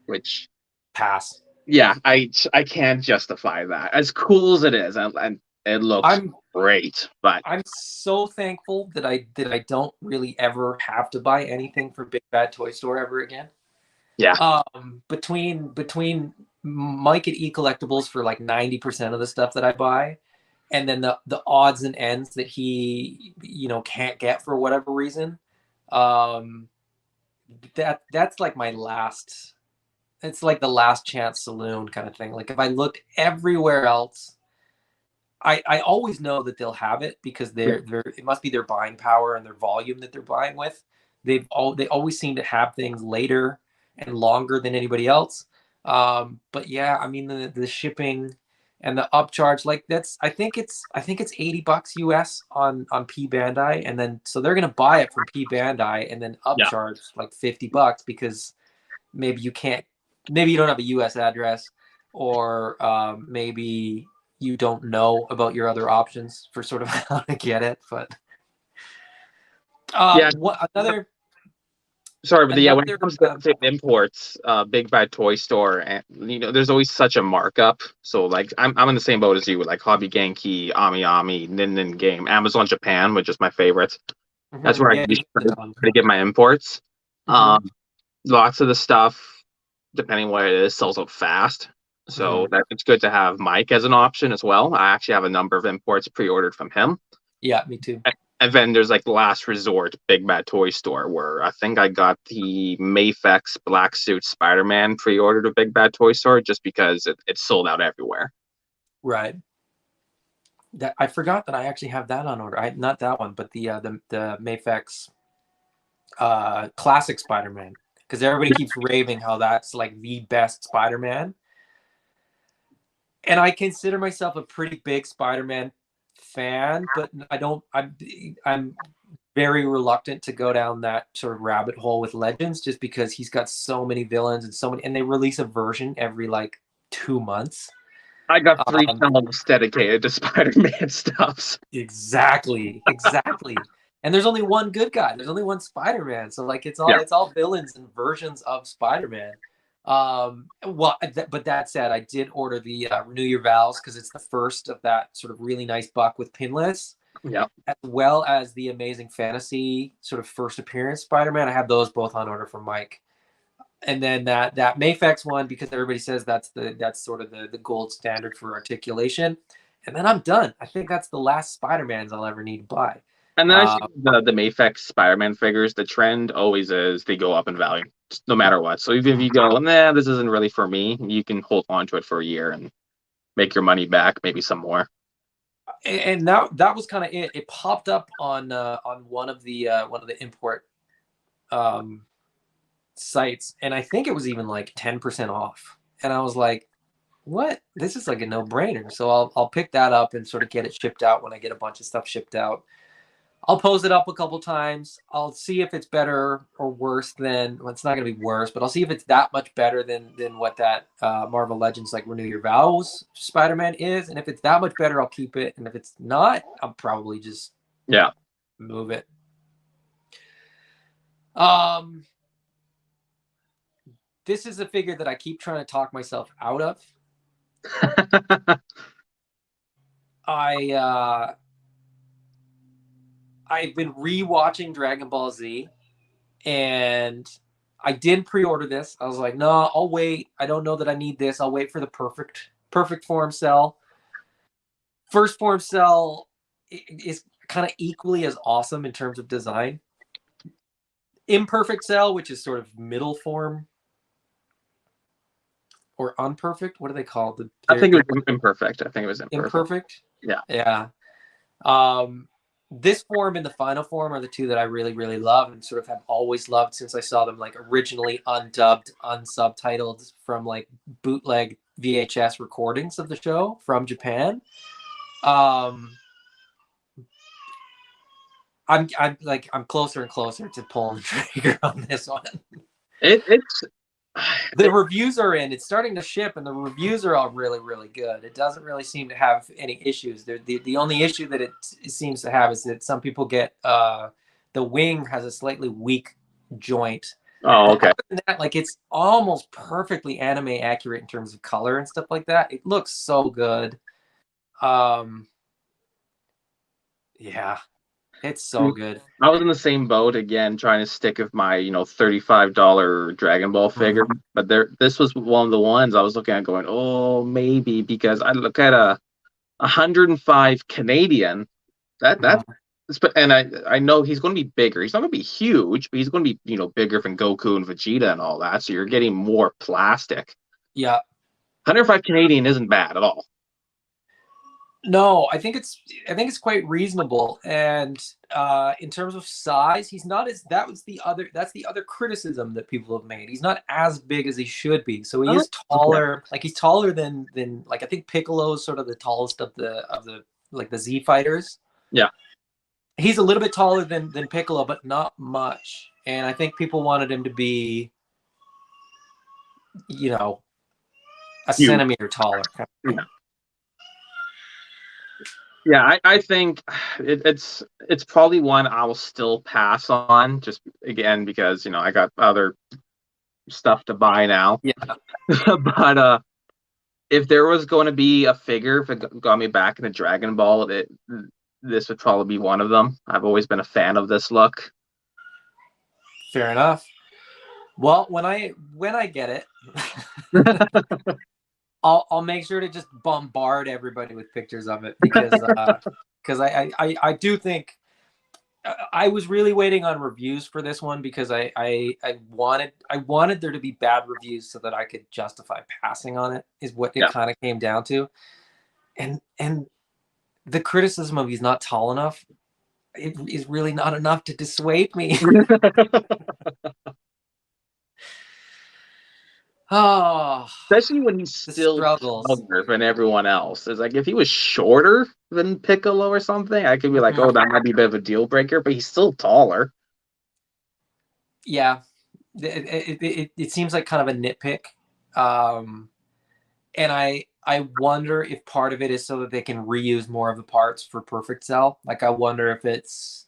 which, Pass. yeah, I can't justify that. As cool as it is, and it looks I'm great, but I'm so thankful that I don't really ever have to buy anything for Big Bad Toy Store ever again. yeah, Between Mike at E Collectibles for like 90% of the stuff that I buy, and then the odds and ends that he, you know, can't get for whatever reason. Um, that's like my last. It's like the last chance saloon kind of thing. Like if I looked everywhere else, I always know that they'll have it because yeah, they're it must be their buying power and their volume that they're buying with. They always seem to have things later and longer than anybody else. But yeah, I mean the shipping and the upcharge, like that's I think it's $80 US on P Bandai, and then so they're gonna buy it from P Bandai and then yeah. upcharge like $50 because maybe you can't, maybe you don't have a US address, or maybe you don't know about your other options for sort of how to get it. But Yeah, what sorry, but yeah, when it another comes to imports, Big Bad Toy Store, and there's always such a markup. So like, I'm in the same boat as you with like Hobby Genki, Ami Ami, Nin Nin Game, Amazon Japan, which is my favorite. That's where I yeah, you usually mentioned try to get my imports. mm-hmm. Lots of the stuff, depending what it is, sells out fast. So Mm-hmm. that it's good to have Mike as an option as well. I actually have a number of imports pre-ordered from him. Yeah, me too. And then there's like the Last Resort Big Bad Toy Store, where I think I got the Mafex Black Suit Spider-Man pre-ordered at Big Bad Toy Store just because it's sold out everywhere. Right. That I forgot that I actually have that on order. I not that one, but the Mafex classic Spider-Man, because everybody keeps raving how that's like the best Spider-Man. And I consider myself a pretty big Spider-Man fan, but I don't. I'm very reluctant to go down that sort of rabbit hole with Legends, just because he's got so many villains and so many, and they release a version every like 2 months. I got 3 Um, channels dedicated to Spider-Man stuffs. exactly. And there's only one good guy. There's only one Spider-Man. So like Yeah. it's all villains and versions of Spider-Man. But that said, I did order the Renew Your Vows because it's the first of that sort of really nice buck with pinless, Yeah. as well as the Amazing Fantasy sort of first appearance Spider-Man. I have those both on order from Mike. And then that Mayfex one, because everybody says that's sort of the gold standard for articulation. And then I'm done. I think that's the last Spider-Mans I'll ever need to buy. And then Uh, actually, the Mafex Spider-Man figures, the trend always is they go up in value, no matter what. So even if you go, nah, this isn't really for me, you can hold on to it for a year and make your money back, maybe some more. and that was kind of it. It popped up on one of the import um, sites, and I think it was even like 10% off. And I was like, "What? This is like a no-brainer." So I'll pick that up and sort of get it shipped out when I get a bunch of stuff shipped out. I'll pose it up a couple times. I'll see if it's better or worse than. Well, it's not going to be worse, but I'll see if it's that much better than what that Marvel Legends like Renew Your Vows Spider-Man is. And if it's that much better, I'll keep it. And if it's not, I'll probably just move it. This is a figure that I keep trying to talk myself out of. I've been rewatching Dragon Ball Z, and I did pre-order this. I was like, no, I'll wait. I don't know that I need this. I'll wait for the perfect form cell. First form cell is kind of equally as awesome in terms of design. Imperfect cell, which is sort of middle form or unperfect. What do they call it? I think it was imperfect. I think it was imperfect. Yeah. This form and the final form are the two that I really, really love and sort of have always loved since I saw them like originally undubbed, unsubtitled from like bootleg VHS recordings of the show from Japan. I'm closer and closer to pulling the trigger on this one. It's the reviews are in. It's starting to ship, and the reviews are all really, really good. It doesn't really seem to have any issues. The only issue that it seems to have is that some people get the wing has a slightly weak joint. Oh, okay. Other than that, like it's almost perfectly anime accurate in terms of color and stuff like that. It looks so good. Yeah. It's so good. I was in the same boat again, trying to stick with my, $35 Dragon Ball figure. But this was one of the ones I was looking at going, oh, maybe, because I look at a 105 Canadian. And I know he's going to be bigger. He's not going to be huge, but he's going to be, bigger than Goku and Vegeta and all that. So you're getting more plastic. Yeah. 105 Canadian isn't bad at all. No, I think it's quite reasonable, and in terms of size, he's not as that's the other criticism that people have made. He's not as big as he should be, so he is taller. Okay. Like he's taller than like I think Piccolo is sort of the tallest of the like the Z fighters. Yeah, he's a little bit taller than Piccolo, but not much. And I think people wanted him to be, a centimeter taller. Yeah. Yeah, I think it's probably one I will still pass on, just again because I got other stuff to buy now. Yeah. But if there was going to be a figure that got me back into Dragon Ball, this would probably be one of them. I've always been a fan of this look. Fair enough. Well, when I get it, I'll make sure to just bombard everybody with pictures of it because I do think I was really waiting on reviews for this one because I wanted there to be bad reviews so that I could justify passing on it is what it kind of came down to, and the criticism of he's not tall enough is really not enough to dissuade me. Oh, especially when he's still taller than everyone else. It's like if he was shorter than Piccolo or something, I could be like, oh, that might be a bit of a deal breaker. But he's still taller. Yeah, it seems like kind of a nitpick, and I wonder if part of it is so that they can reuse more of the parts for Perfect Cell. Like, I wonder if it's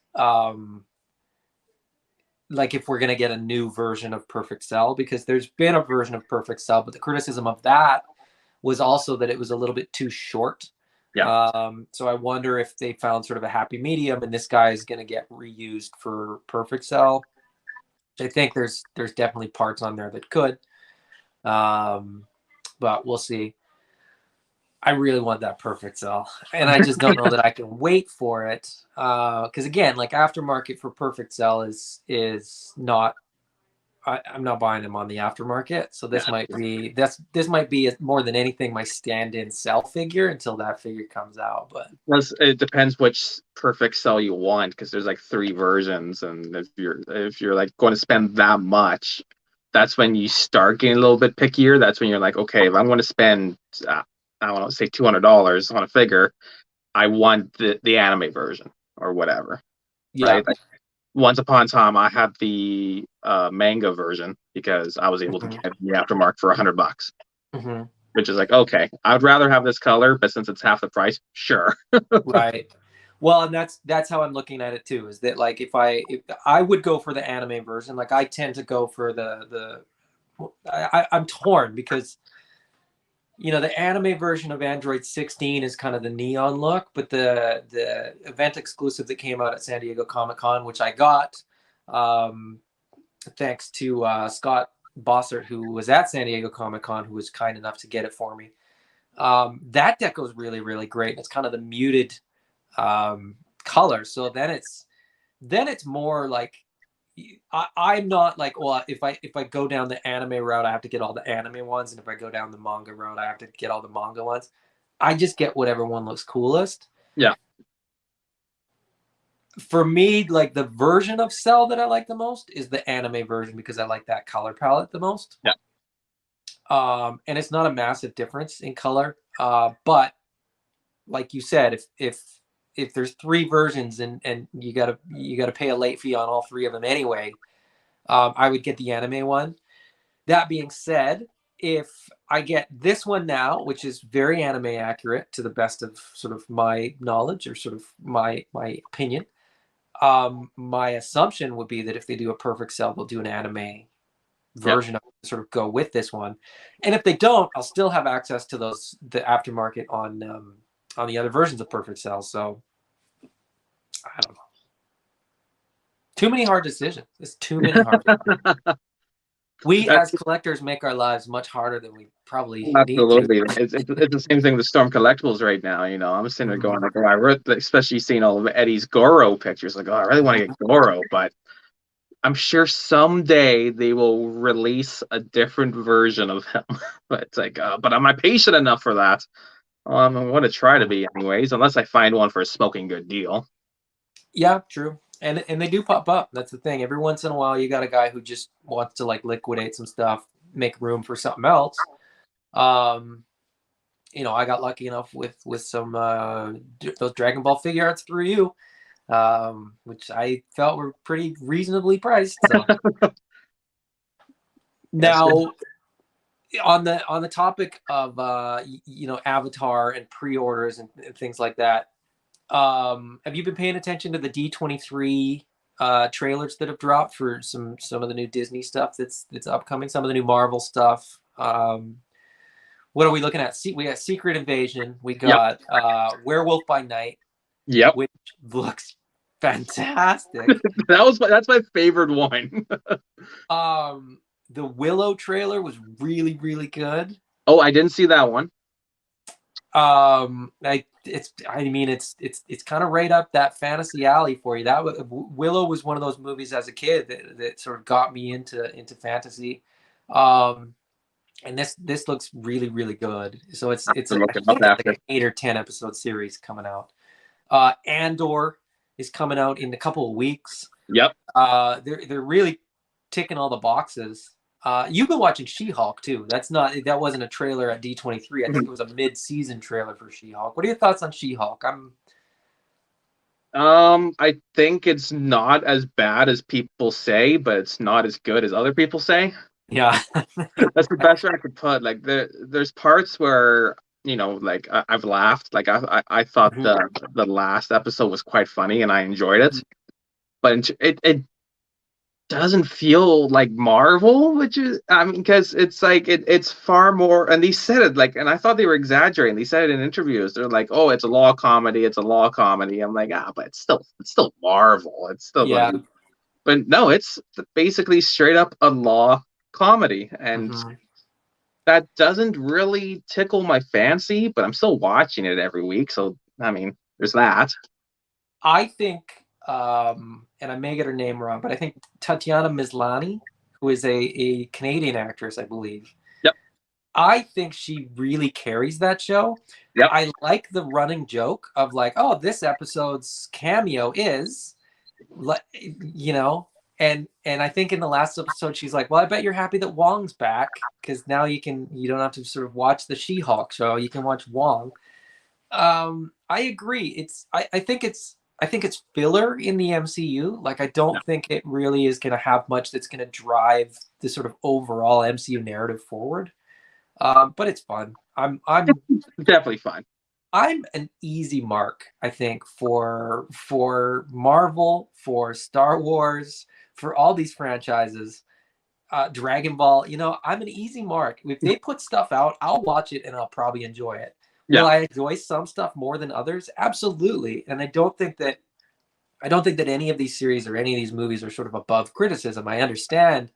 like if we're gonna get a new version of Perfect Cell, because there's been a version of Perfect Cell, but the criticism of that was also that it was a little bit too short. Yeah. So I wonder if they found sort of a happy medium, and this guy is gonna get reused for Perfect Cell. I think there's definitely parts on there that could, but we'll see. I really want that Perfect Cell, and I just don't know that I can wait for it. Because again, like, aftermarket for Perfect Cell is not. I'm not buying them on the aftermarket, so this might be more than anything my stand-in Cell figure until that figure comes out. But It depends which Perfect Cell you want, because there's like 3 versions, and if you're like going to spend that much, that's when you start getting a little bit pickier. That's when you're like, okay, if I'm going to spend I don't want to say $200 on a figure, I want the anime version or whatever, right? Like, once upon a time, I had the manga version because I was able to get the aftermarket for $100, which is like, okay, I'd rather have this color, but since it's half the price, sure. Right. Well, and that's how I'm looking at it too. Is that, like, if I would go for the anime version, like, I tend to go for I'm torn because, the anime version of Android 16 is kind of the neon look, but the event exclusive that came out at San Diego Comic-Con, which I got, thanks to Scott Bossert, who was at San Diego Comic-Con, who was kind enough to get it for me. That deco is really, really great. It's kind of the muted color. So then it's more like, I'm not like, well, if I go down the anime route, I have to get all the anime ones, and if I go down the manga route, I have to get all the manga ones. I just get whatever one looks coolest. Yeah. For me, like, the version of Cell that I like the most is the anime version, because I like that color palette the most. Yeah. And it's not a massive difference in color, but like you said, if there's 3 versions and you gotta pay a late fee on all 3 of them anyway, I would get the anime one. That being said, if I get this one now, which is very anime accurate to the best of sort of my knowledge, or sort of my opinion, my assumption would be that if they do a Perfect Cell, they'll do an anime version of it, sort of go with this one. And if they don't, I'll still have access to the aftermarket on the other versions of Perfect Cell. So I don't know. Too many hard decisions. It's too many hard decisions. We as collectors make our lives much harder than we probably absolutely need to. it's the same thing with Storm Collectibles right now. I'm sitting there going, like, oh, I wrote, especially seeing all of Eddie's Goro pictures, like, oh, I really want to get Goro, but I'm sure someday they will release a different version of him. But it's like, but am I patient enough for that? I want to try to be anyways, unless I find one for a smoking good deal. Yeah, true. And they do pop up. That's the thing. Every once in a while, you got a guy who just wants to, like, liquidate some stuff, make room for something else. I got lucky enough with some those Dragon Ball figure arts through you, which I felt were pretty reasonably priced. So. Now, on the topic of Avatar and pre-orders and things like that. Have you been paying attention to the D23 trailers that have dropped for some of the new Disney stuff that's upcoming, some of the new Marvel stuff? What are we looking at? We got Secret Invasion. We got Werewolf by Night. Yep. Which looks fantastic. That's my favorite one. The Willow trailer was really, really good. Oh, I didn't see that one. It's kind of right up that fantasy alley for you. That Willow was one of those movies as a kid that sort of got me into fantasy. And this looks really, really good. So it's like an 8 or 10 episode series coming out. Andor is coming out in a couple of weeks. Yep. They're really ticking all the boxes. You've been watching She-Hulk too. That wasn't a trailer at D23. I think it was a mid-season trailer for She-Hulk. What are your thoughts on She-Hulk? I think it's not as bad as people say, but it's not as good as other people say. Yeah. That's the best way I could put. Like, there's parts where like I've laughed. Like I thought Mhm. the last episode was quite funny and I enjoyed it. But it doesn't feel like Marvel, which is, I mean, because it's like it's far more. And they said it like, and I thought they were exaggerating. They said it in interviews. They're like, "Oh, it's a law comedy. It's a law comedy." I'm like, but it's still Marvel. It's still going Yeah. to be. But no, it's basically straight up a law comedy, and Mhm. that doesn't really tickle my fancy. But I'm still watching it every week, so I mean, there's that. I think, and I may get her name wrong, but I think Tatiana Maslany, who is a Canadian actress, I believe. Yep. I think she really carries that show. Yep. I like the running joke of like, oh, this episode's cameo is, you know, and I think in the last episode she's like, well, I bet you're happy that Wong's back because now you don't have to sort of watch the She-Hulk show. You can watch Wong. I agree. I think it's filler in the MCU. Like I No, don't think it really is going to have much that's going to drive the sort of overall MCU narrative forward. But it's fun. definitely fun. I'm an easy mark, I think, for Marvel, for Star Wars, for all these franchises. Dragon Ball, I'm an easy mark. If they put stuff out, I'll watch it and I'll probably enjoy it. Will Yeah. I enjoy some stuff more than others? Absolutely. And I don't think that any of these series or any of these movies are sort of above criticism. I understand,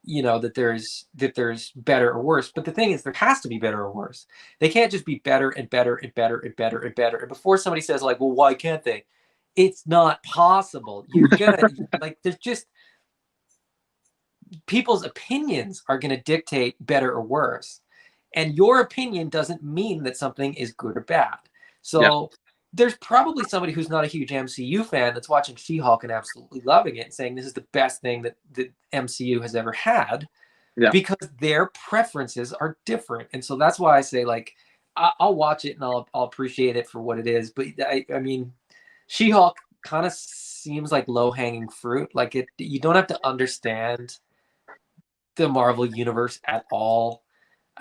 that there's better or worse, but the thing is there has to be better or worse. They can't just be better and better and better and better and better. And before somebody says like, well, why can't they? It's not possible. You're gonna like there's just people's opinions are going to dictate better or worse. And your opinion doesn't mean that something is good or bad. Yeah. So there's probably somebody who's not a huge MCU fan that's watching She-Hulk and absolutely loving it and saying this is the best thing that the MCU has ever had Yeah. because their preferences are different. And so that's why I say like I'll watch it and I'll appreciate it for what it is. But I mean, She-Hulk kind of seems like low-hanging fruit. Like you don't have to understand the Marvel universe at all.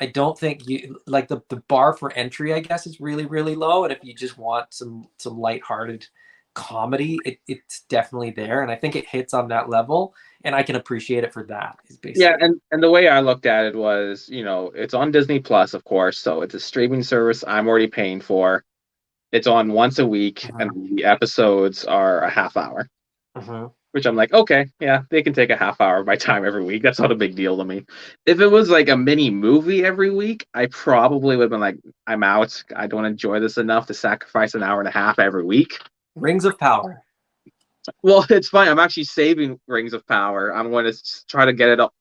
I don't think you like the bar for entry, I guess, is really, really low. And if you just want some lighthearted comedy, it's definitely there. And I think it hits on that level. And I can appreciate it for that, is Yeah, basically. and the way I looked at it was, it's on Disney Plus, of course, so it's a streaming service I'm already paying for. It's on once a week, and Mhm. the episodes are a half hour, Mhm. which I'm like, okay, yeah, they can take a half hour of my time every week. That's not a big deal to me. If it was like a mini movie every week, I probably would have been like, I'm out. I don't enjoy this enough to sacrifice an hour and a half every week. Rings of Power. Well, it's fine. I'm actually saving Rings of Power. I'm going to try to get it up,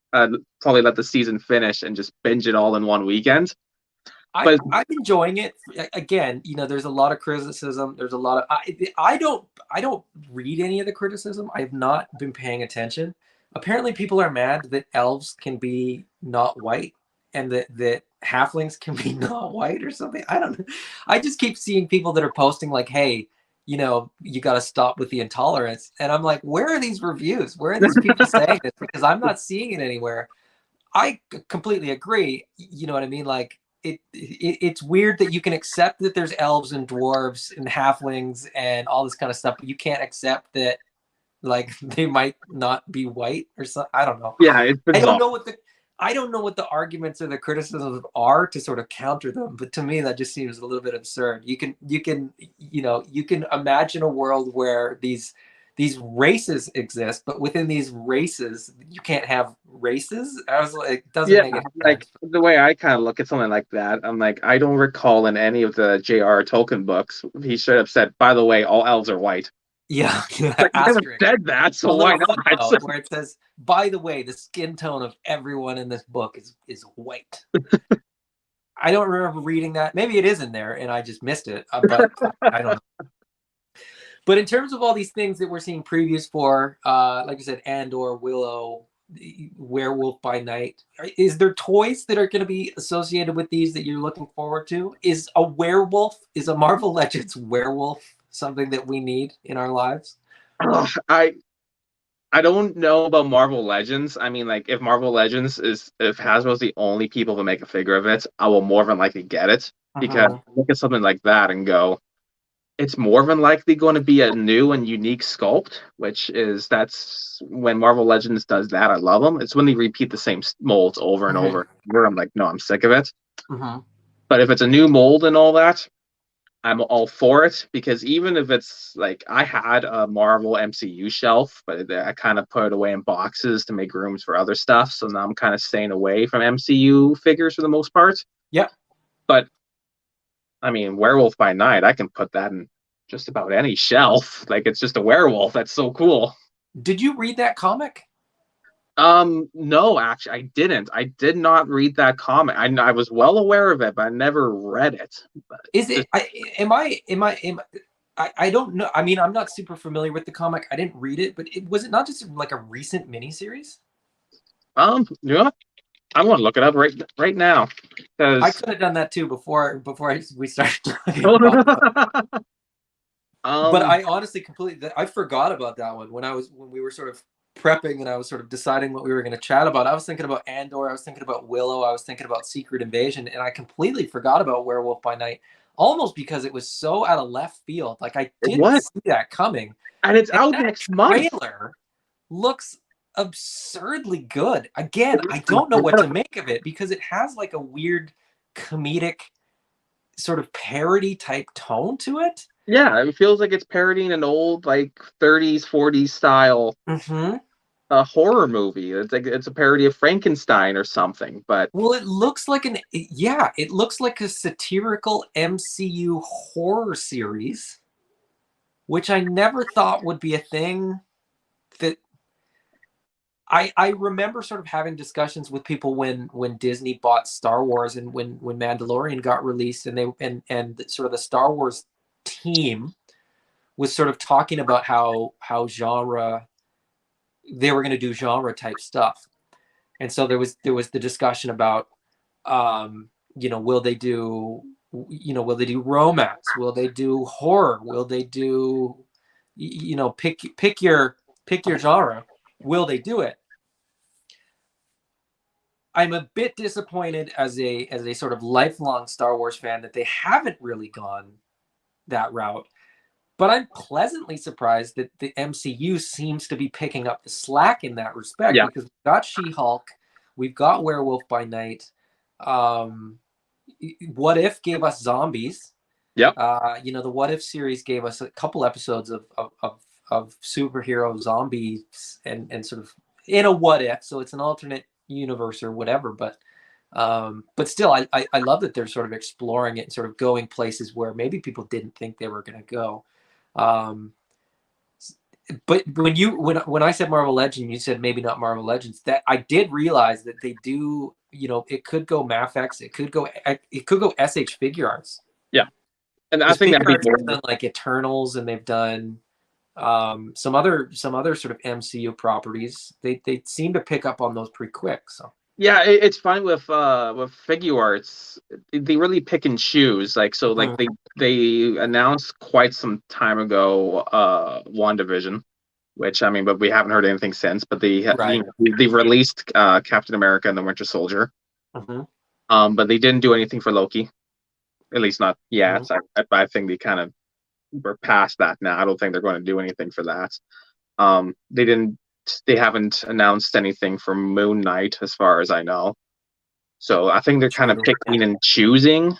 probably let the season finish and just binge it all in one weekend. But I'm enjoying it. Again, there's a lot of criticism. There's a lot of I don't read any of the criticism. I have not been paying attention. Apparently, people are mad that elves can be not white and that halflings can be not white or something. I don't know. I just keep seeing people that are posting like, "Hey, you got to stop with the intolerance," and I'm like, "Where are these reviews? Where are these people saying this? Because I'm not seeing it anywhere." I completely agree. You know what I mean? Like it's weird that you can accept that there's elves and dwarves and halflings and all this kind of stuff, but you can't accept that like they might not be white or something. I don't know. yeah, it's I don't bizarre. know what the I don't know what the arguments or the criticisms are to sort of counter them, but to me that just seems a little bit absurd. You can imagine a world where these races exist, but within these races you can't have races. I was like, it doesn't Yeah, make any like sense. the way I kind of look at something like that, I'm like, I don't recall in any of the J.R. Tolkien books he should have said, by the way, all elves are white. Yeah, Like he never asterisk. said that, A so why little not? footnote where it says, by the way, the skin tone of everyone in this book is white. I don't remember reading that. Maybe it is in there and I just missed it, but I don't know. But in terms of all these things that we're seeing previews for, like I said, Andor, Willow, Werewolf by Night, is there toys that are going to be associated with these that you're looking forward to? Is a Marvel Legends werewolf something that we need in our lives? Ugh, I I don't know about Marvel Legends. I mean, like, if Marvel Legends is if Hasbro's the only people to make a figure of it, I will more than likely get it because Mhm. look at something like that and go, it's more than likely going to be a new and unique sculpt, which is that's when Marvel Legends does that. I love them. It's when they repeat the same molds over and Mhm. over. Where I'm like, no, I'm sick of it. Mhm. But if it's a new mold and all that, I'm all for it because even if it's like I had a Marvel MCU shelf, but I kind of put it away in boxes to make rooms for other stuff. So now I'm kind of staying away from MCU figures for the most part. Yep. But I mean, Werewolf by Night, I can put that in just about any shelf. Like it's just a werewolf. That's so cool. Did you read that comic? No, actually, I didn't. I did not read that comic. I was well aware of it, but I never read it. But Is just it? I don't know. I mean, I'm not super familiar with the comic. I didn't read it, but was it not just like a recent miniseries? yeah, I want to look it up right now I because could have done that too before we started talking about. But um I honestly completely I forgot about that one when we were sort of prepping and I was sort of deciding what we were going to chat about. I was thinking about Andor, I was thinking about Willow, I was thinking about Secret Invasion, and I completely forgot about Werewolf by Night, almost because it was so out of left field. Like I didn't what? see that coming. And it's And out that next month. trailer looks absurdly good. Again, I don't know what to make of it because it has like a weird comedic sort of parody type tone to it. Yeah, it feels like it's parodying an old like 30s, 40s style Mhm. horror movie. It's like it's a parody of Frankenstein or something. But Well, it looks like it looks like a satirical MCU horror series, which I never thought would be a thing that I remember sort of having discussions with people when Disney bought Star Wars and when Mandalorian got released and and sort of the Star Wars team was sort of talking about how genre they were going to do genre type stuff. And so there was the discussion about will they do will they do romance, will they do horror, will they do pick your genre, will they do it? I'm a bit disappointed as a sort of lifelong Star Wars fan that they haven't really gone that route, but I'm pleasantly surprised that the MCU seems to be picking up the slack in that respect yeah, because we've got She-Hulk, we've got Werewolf by Night. um What If gave us zombies. yep. The What If series gave us a couple episodes of superhero zombies and sort of in a what if, so it's an alternate universe or whatever. But still, I love that they're sort of exploring it and sort of going places where maybe people didn't think they were going to go. Um, but when I said Marvel Legend, you said maybe not Marvel Legends. That I did realize that they do. It could go Mafex, it could go SH Figure Arts, Yeah. And I because think that'd Figure be Arts more. has done like Eternals and they've done some other sort of MCU properties. They seem to pick up on those pretty quick. So Yeah, it's fine with figure arts. They really pick and choose. Like so, like Mhm. they announced quite some time ago WandaVision, which I mean, but we haven't heard anything since. But Right. they've released Captain America and the Winter Soldier. Mhm. But they didn't do anything for Loki, at least not yet. Mhm. I think they kind of we're past that now. I don't think they're going to do anything for that. They didn't. They haven't announced anything for Moon Knight, as far as I know. So I think they're kind of True. picking and choosing.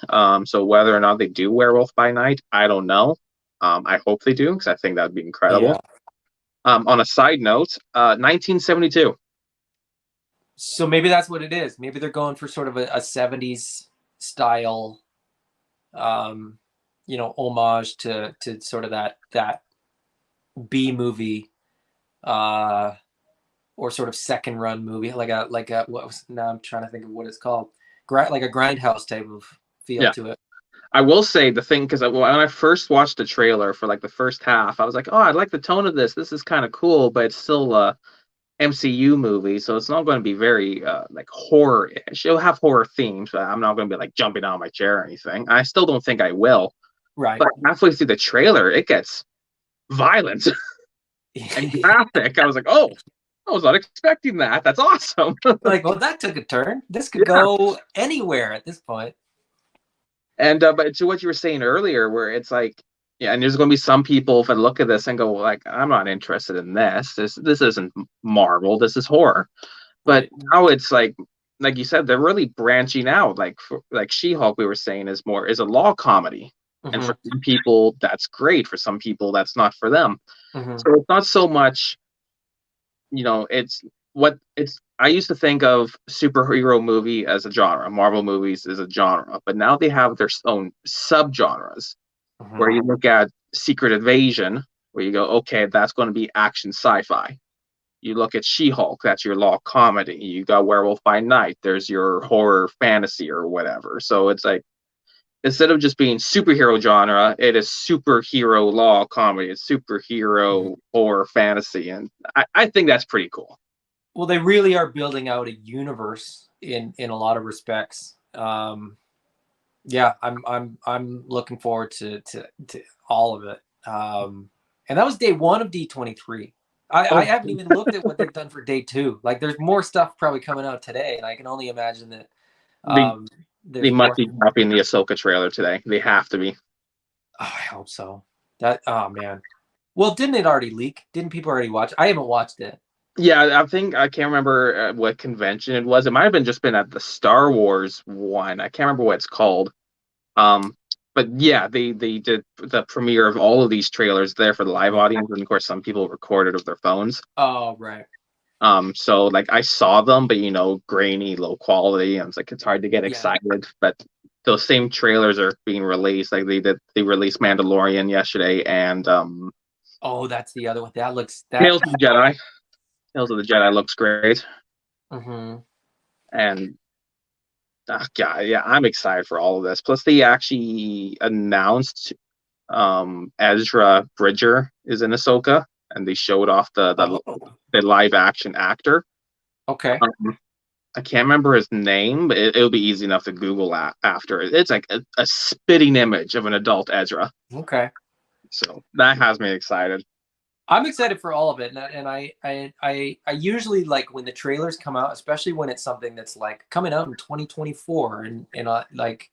So whether or not they do Werewolf by Night, I don't know. I hope they do because I think that'd be incredible. Yeah. On a side note, 1972. So maybe that's what it is. Maybe they're going for sort of a 70s style, um, homage to sort of that B movie, uh, or sort of second run movie, like a what was now I'm trying to think of what it's called, like a grindhouse type of feel Yeah, to it. I will say the thing because when I first watched the trailer for like the first half, I was like, oh, I like the tone of this. This is kind of cool, but it's still MCU movie, so it's not going to be very like horror-ish. It'll have horror themes, but I'm not going to be like jumping out of my chair or anything. I still don't think I will. Right. But halfway through the trailer, it gets violent. and graphic. I was like, oh, I was not expecting that. That's awesome. Like, well, that took a turn. This could Yeah. go anywhere at this point. And but to what you were saying earlier, where it's like, yeah, and there's going to be some people that look at this and go, like, I'm not interested in this. This isn't Marvel. This is horror. But Right. now it's like you said, they're really branching out. Like She-Hulk, we were saying, is a law comedy, and Mm-hmm. for some people that's great. For some people, that's not for them. Mm-hmm. So it's not so much, it's what it's. I used to think of superhero movie as a genre, Marvel movies as a genre, but now they have their own subgenres. Where Mm-hmm. you look at Secret Invasion, where you go, okay, that's going to be action sci-fi. You look at She-Hulk, that's your law comedy. You got Werewolf by Night, there's your horror fantasy or whatever. So it's like, instead of just being superhero genre, it is superhero law comedy, it's Mm-hmm. superhero horror fantasy, and I think that's pretty cool. Well, they really are building out a universe in a lot of respects. Yeah, I'm looking forward to all of it. And that was day one of D23. I Oh, haven't even looked at what they've done for day two. Like, there's more stuff probably coming out today, and I can only imagine that they they there's must more. be dropping the Ahsoka trailer today. They have to be. Oh, I hope so. That oh man. Well, didn't it already leak? Didn't people already watch? I haven't watched it. Yeah, I think I can't remember what convention it was. It might have been at the Star Wars one. I can't remember what it's called. Um, but yeah, they did the premiere of all of these trailers there for the live audience, and of course, some people recorded with their phones. Oh, right. So like I saw them, but grainy, low quality. I was like, it's hard to get Yeah. excited. But those same trailers are being released. Like they released Mandalorian yesterday, and Oh, that's the other one. That looks that. Tales of the Jedi. Tales of the Jedi looks great, Mm-hmm. and yeah, yeah, I'm excited for all of this. Plus, they actually announced Ezra Bridger is in Ahsoka, and they showed off Oh, the live action actor. okay. Um, I can't remember his name, but it'll be easy enough to Google after. It's like a spitting image of an adult Ezra, Okay. so that has me excited. I'm excited for all of it, and I usually like when the trailers come out, especially when it's something that's like coming out in 2024, and like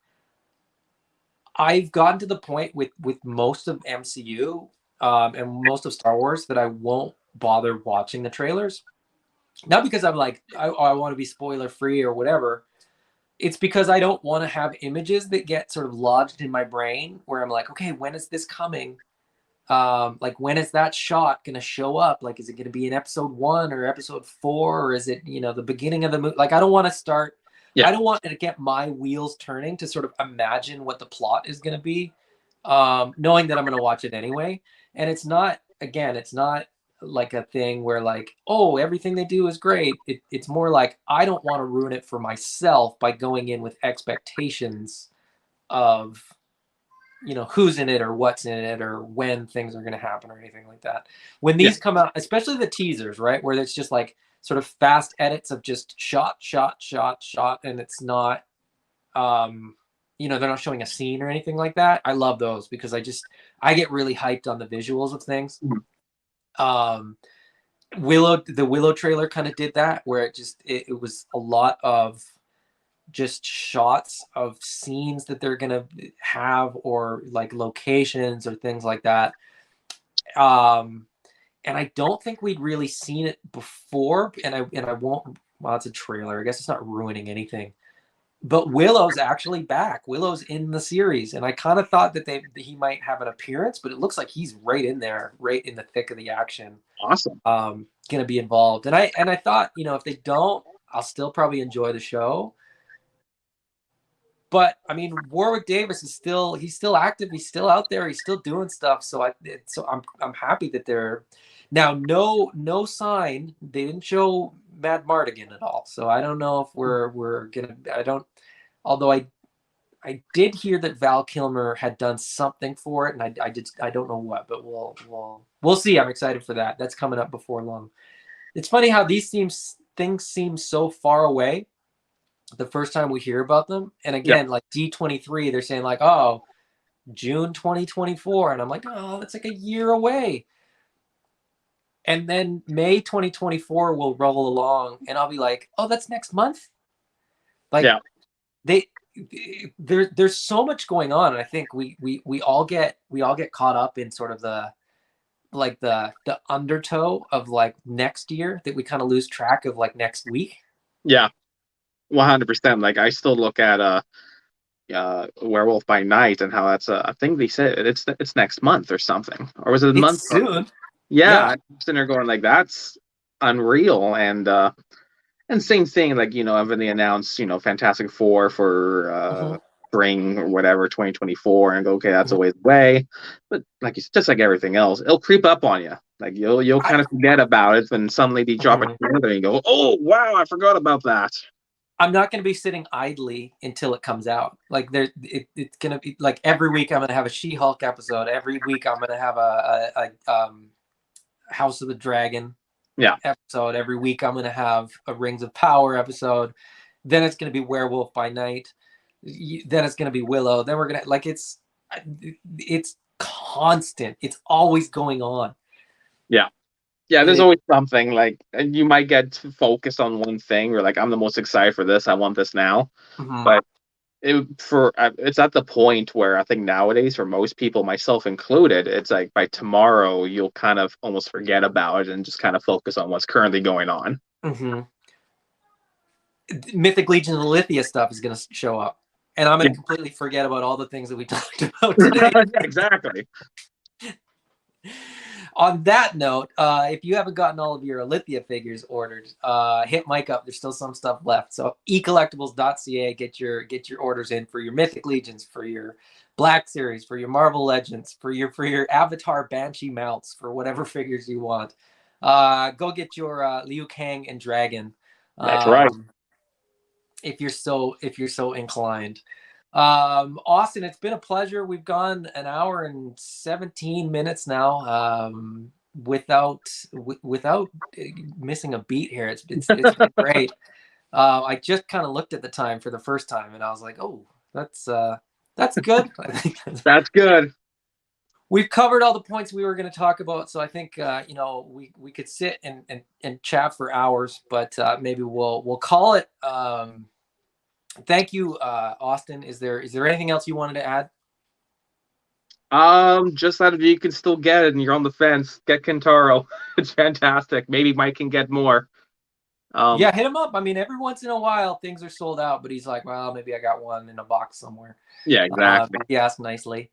I've gotten to the point with most of MCU and most of Star Wars that I won't bother watching the trailers. Not because I'm like I want to be spoiler free or whatever. It's because I don't want to have images that get sort of lodged in my brain where I'm like, okay, when is this coming? Like, when is that shot going to show up? Like, is it going to be in episode 1 or episode 4, or is it the beginning of the movie? Like, I don't want to start. Yeah, I don't want to get my wheels turning to sort of imagine what the plot is going to be, knowing that I'm going to watch it anyway. And it's not like a thing where like, oh, everything they do is great. It's more like I don't want to ruin it for myself by going in with expectations of who's in it or what's in it or when things are going to happen or anything like that. When yeah, these come out, especially the teasers, right, where it's just like sort of fast edits of just shot, shot, shot, shot, and it's not they're not showing a scene or anything like that. I love those because I get really hyped on the visuals of things. Mhm. um the Willow trailer kind of did that, where it was a lot of just shots of scenes that they're gonna have, or like locations or things like that. Um, and I don't think we'd really seen it before. And I won't. Well, it's a trailer. I guess it's not ruining anything. But Willow's actually back. Willow's in the series, and I kind of thought that he might have an appearance, but it looks like he's right in there, right in the thick of the action. awesome. Gonna be involved. And I thought, if they don't, I'll still probably enjoy the show. But I mean, Warwick Davis he's still active. He's still out there. He's still doing stuff. So I'm happy that they're now no sign. They didn't show Mad Mardigan at all. So I don't know if we're gonna. I don't. Although I did hear that Val Kilmer had done something for it, and I don't know what, but we'll see. I'm excited for that. That's coming up before long. It's funny how things seem so far away the first time we hear about them. And Yeah, again, like D23, they're saying like, oh, June 2024. And I'm like, oh, that's like a year away. And then May 2024 will roll along, and I'll be like, "Oh, that's next month." Like, Yeah. they there's so much going on, and I think we all get caught up in sort of the undertow of like next year, that we kind of lose track of like next week. Yeah, 100%. Like I still look at Werewolf by Night and how that's I think they said it's next month or something, or was it a month? It's soon. Yeah, Yeah. I'm sitting there going like that's unreal, and same thing, like when they announce Fantastic Four for Mhm. spring or whatever 2024, and go, okay, that's a Mhm. ways away, but like it's just like everything else, it'll creep up on you. Like you'll kind of forget about it, and suddenly they drop it Mhm. together, and you go, oh wow, I forgot about that. I'm not going to be sitting idly until it comes out. Like it's going to be like every week I'm going to have a She-Hulk episode. Every week I'm going to have a House of the Dragon Yeah, episode. Every week I'm going to have a Rings of Power episode. Then it's going to be Werewolf by Night. Then it's going to be Willow. Then we're going to like it's constant. It's always going on. yeah. Yeah, there's It, always something, like, and you might get focused on one thing, or like I'm the most excited for this, I want this now. mm-hmm. But it's at the point where I think nowadays, for most people, myself included, it's like by tomorrow you'll kind of almost forget about it and just kind of focus on what's currently going on. Mm-hmm. Mythic Legion of the Lithia stuff is going to show up, and I'm going to completely forget about all the things that we talked about today. Exactly. On that note, if you haven't gotten all of your Alithia figures ordered, hit Mike up. There's still some stuff left. So ecollectibles.ca, get your orders in for your Mythic Legions, for your Black Series, for your Marvel Legends, for your Avatar Banshee mounts, for whatever figures you want. Go get your Liu Kang and Dragon. That's right. If you're so inclined. Austin, it's been a pleasure. We've gone an hour and 17 minutes now, without missing a beat here. It's been great. I just kind of looked at the time for the first time, and I was like, oh, that's good. I think That's good. we've covered all the points we were going to talk about. So I think we could sit and chat for hours, but maybe we'll call it. Thank you, Austin. Is there anything else you wanted to add? Just that if you can still get it and you're on the fence, get Kentaro. It's fantastic. Maybe Mike can get more. Yeah, hit him up. I mean, every once in a while things are sold out, but he's like, well, maybe I got one in a box somewhere. Yeah, exactly. He asked nicely.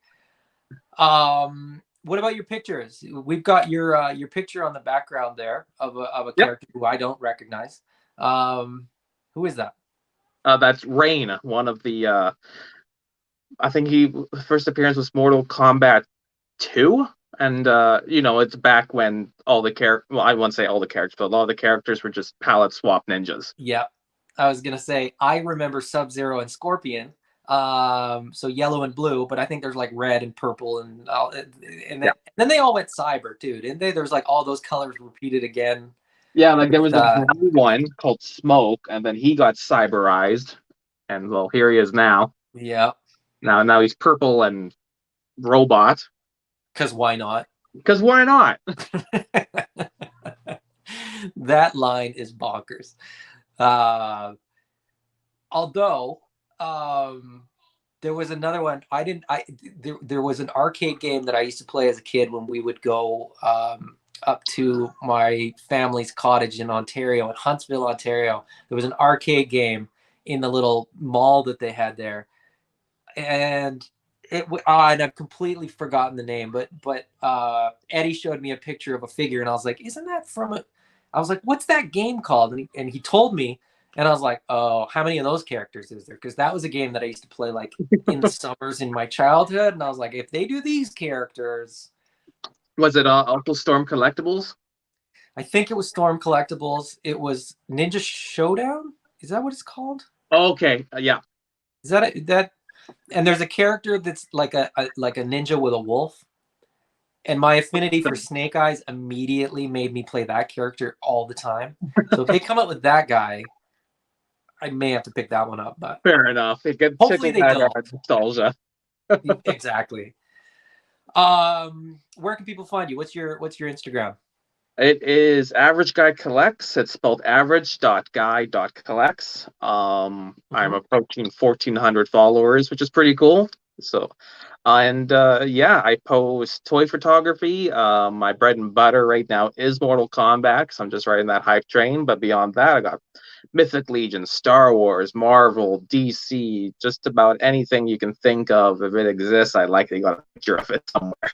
What about your pictures? We've got your picture on the background there of a character who I don't recognize. Who is that? That's Rain, one of the I think he first appearance was Mortal Kombat 2, and it's back when all the well, I won't say all the characters, but a lot of the characters were just palette swap ninjas. Yeah, I was gonna say I remember Sub-Zero and Scorpion, so yellow and blue, but I think there's like red and purple and then they all went cyber too, didn't they? There's like all those colors repeated again. Yeah, like there was a one called Smoke, and then he got cyberized, and well, here he is now. Yeah. Now he's purple and robot. Because why not? Because why not? That line is bonkers. Although there was another one. There was an arcade game that I used to play as a kid when we would go up to my family's cottage in Ontario, in Huntsville, Ontario. There was an arcade game in the little mall that they had there. And and I've completely forgotten the name, but Eddie showed me a picture of a figure, and I was like, "Isn't that from a?" I was like, "What's that game called?" And he told me, and I was like, "Oh, how many of those characters is there?" Because that was a game that I used to play like in the summers in my childhood, and I was like, "If they do these characters." Was it Uncle Storm Collectibles? I think it was Storm Collectibles. It was Ninja Showdown. Is that what it's called? Okay, yeah. Is that? And there's a character that's like a ninja with a wolf. And my affinity for Snake Eyes immediately made me play that character all the time. So if they come up with that guy, I may have to pick that one up. But fair enough. It gets hopefully they don't. Nostalgia. Exactly. Where can people find you? What's your Instagram? It is Average Guy Collects. It's spelled average.guy.collects. I'm approaching 1,400 followers, which is pretty cool. So, and yeah, I post toy photography. My bread and butter right now is Mortal Kombat, so I'm just riding that hype train. But beyond that, I got Mythic Legion, Star Wars, Marvel, DC, just about anything you can think of. If it exists, I likely got a picture of it somewhere.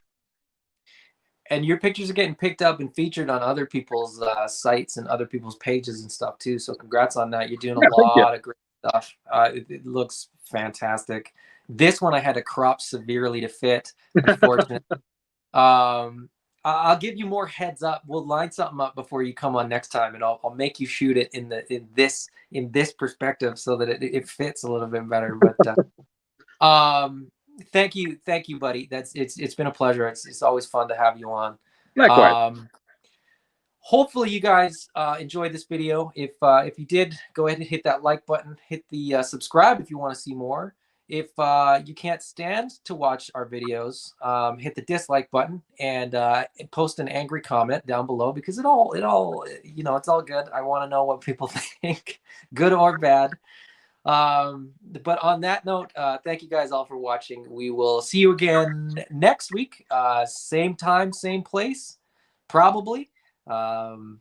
And your pictures are getting picked up and featured on other people's sites and other people's pages and stuff too. So congrats on that. You're doing a lot of great stuff. It looks fantastic. This one I had to crop severely to fit, unfortunately. I'll give you more heads up. We'll line something up before you come on next time, and I'll make you shoot it in this perspective so that it fits a little bit better. But thank you, buddy. It's been a pleasure. It's always fun to have you on. Likewise. Hopefully you guys enjoyed this video. If you did, go ahead and hit that like button. Hit the subscribe if you want to see more. If you can't stand to watch our videos, hit the dislike button and post an angry comment down below, because it all it's all good. I want to know what people think, good or bad. But on that note, thank you guys all for watching. We will see you again next week, same time, same place, probably. But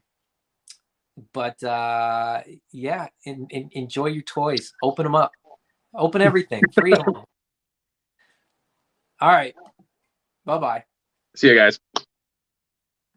yeah, enjoy your toys. Open them up. Open everything. Free them. All right. Bye-bye. See you guys.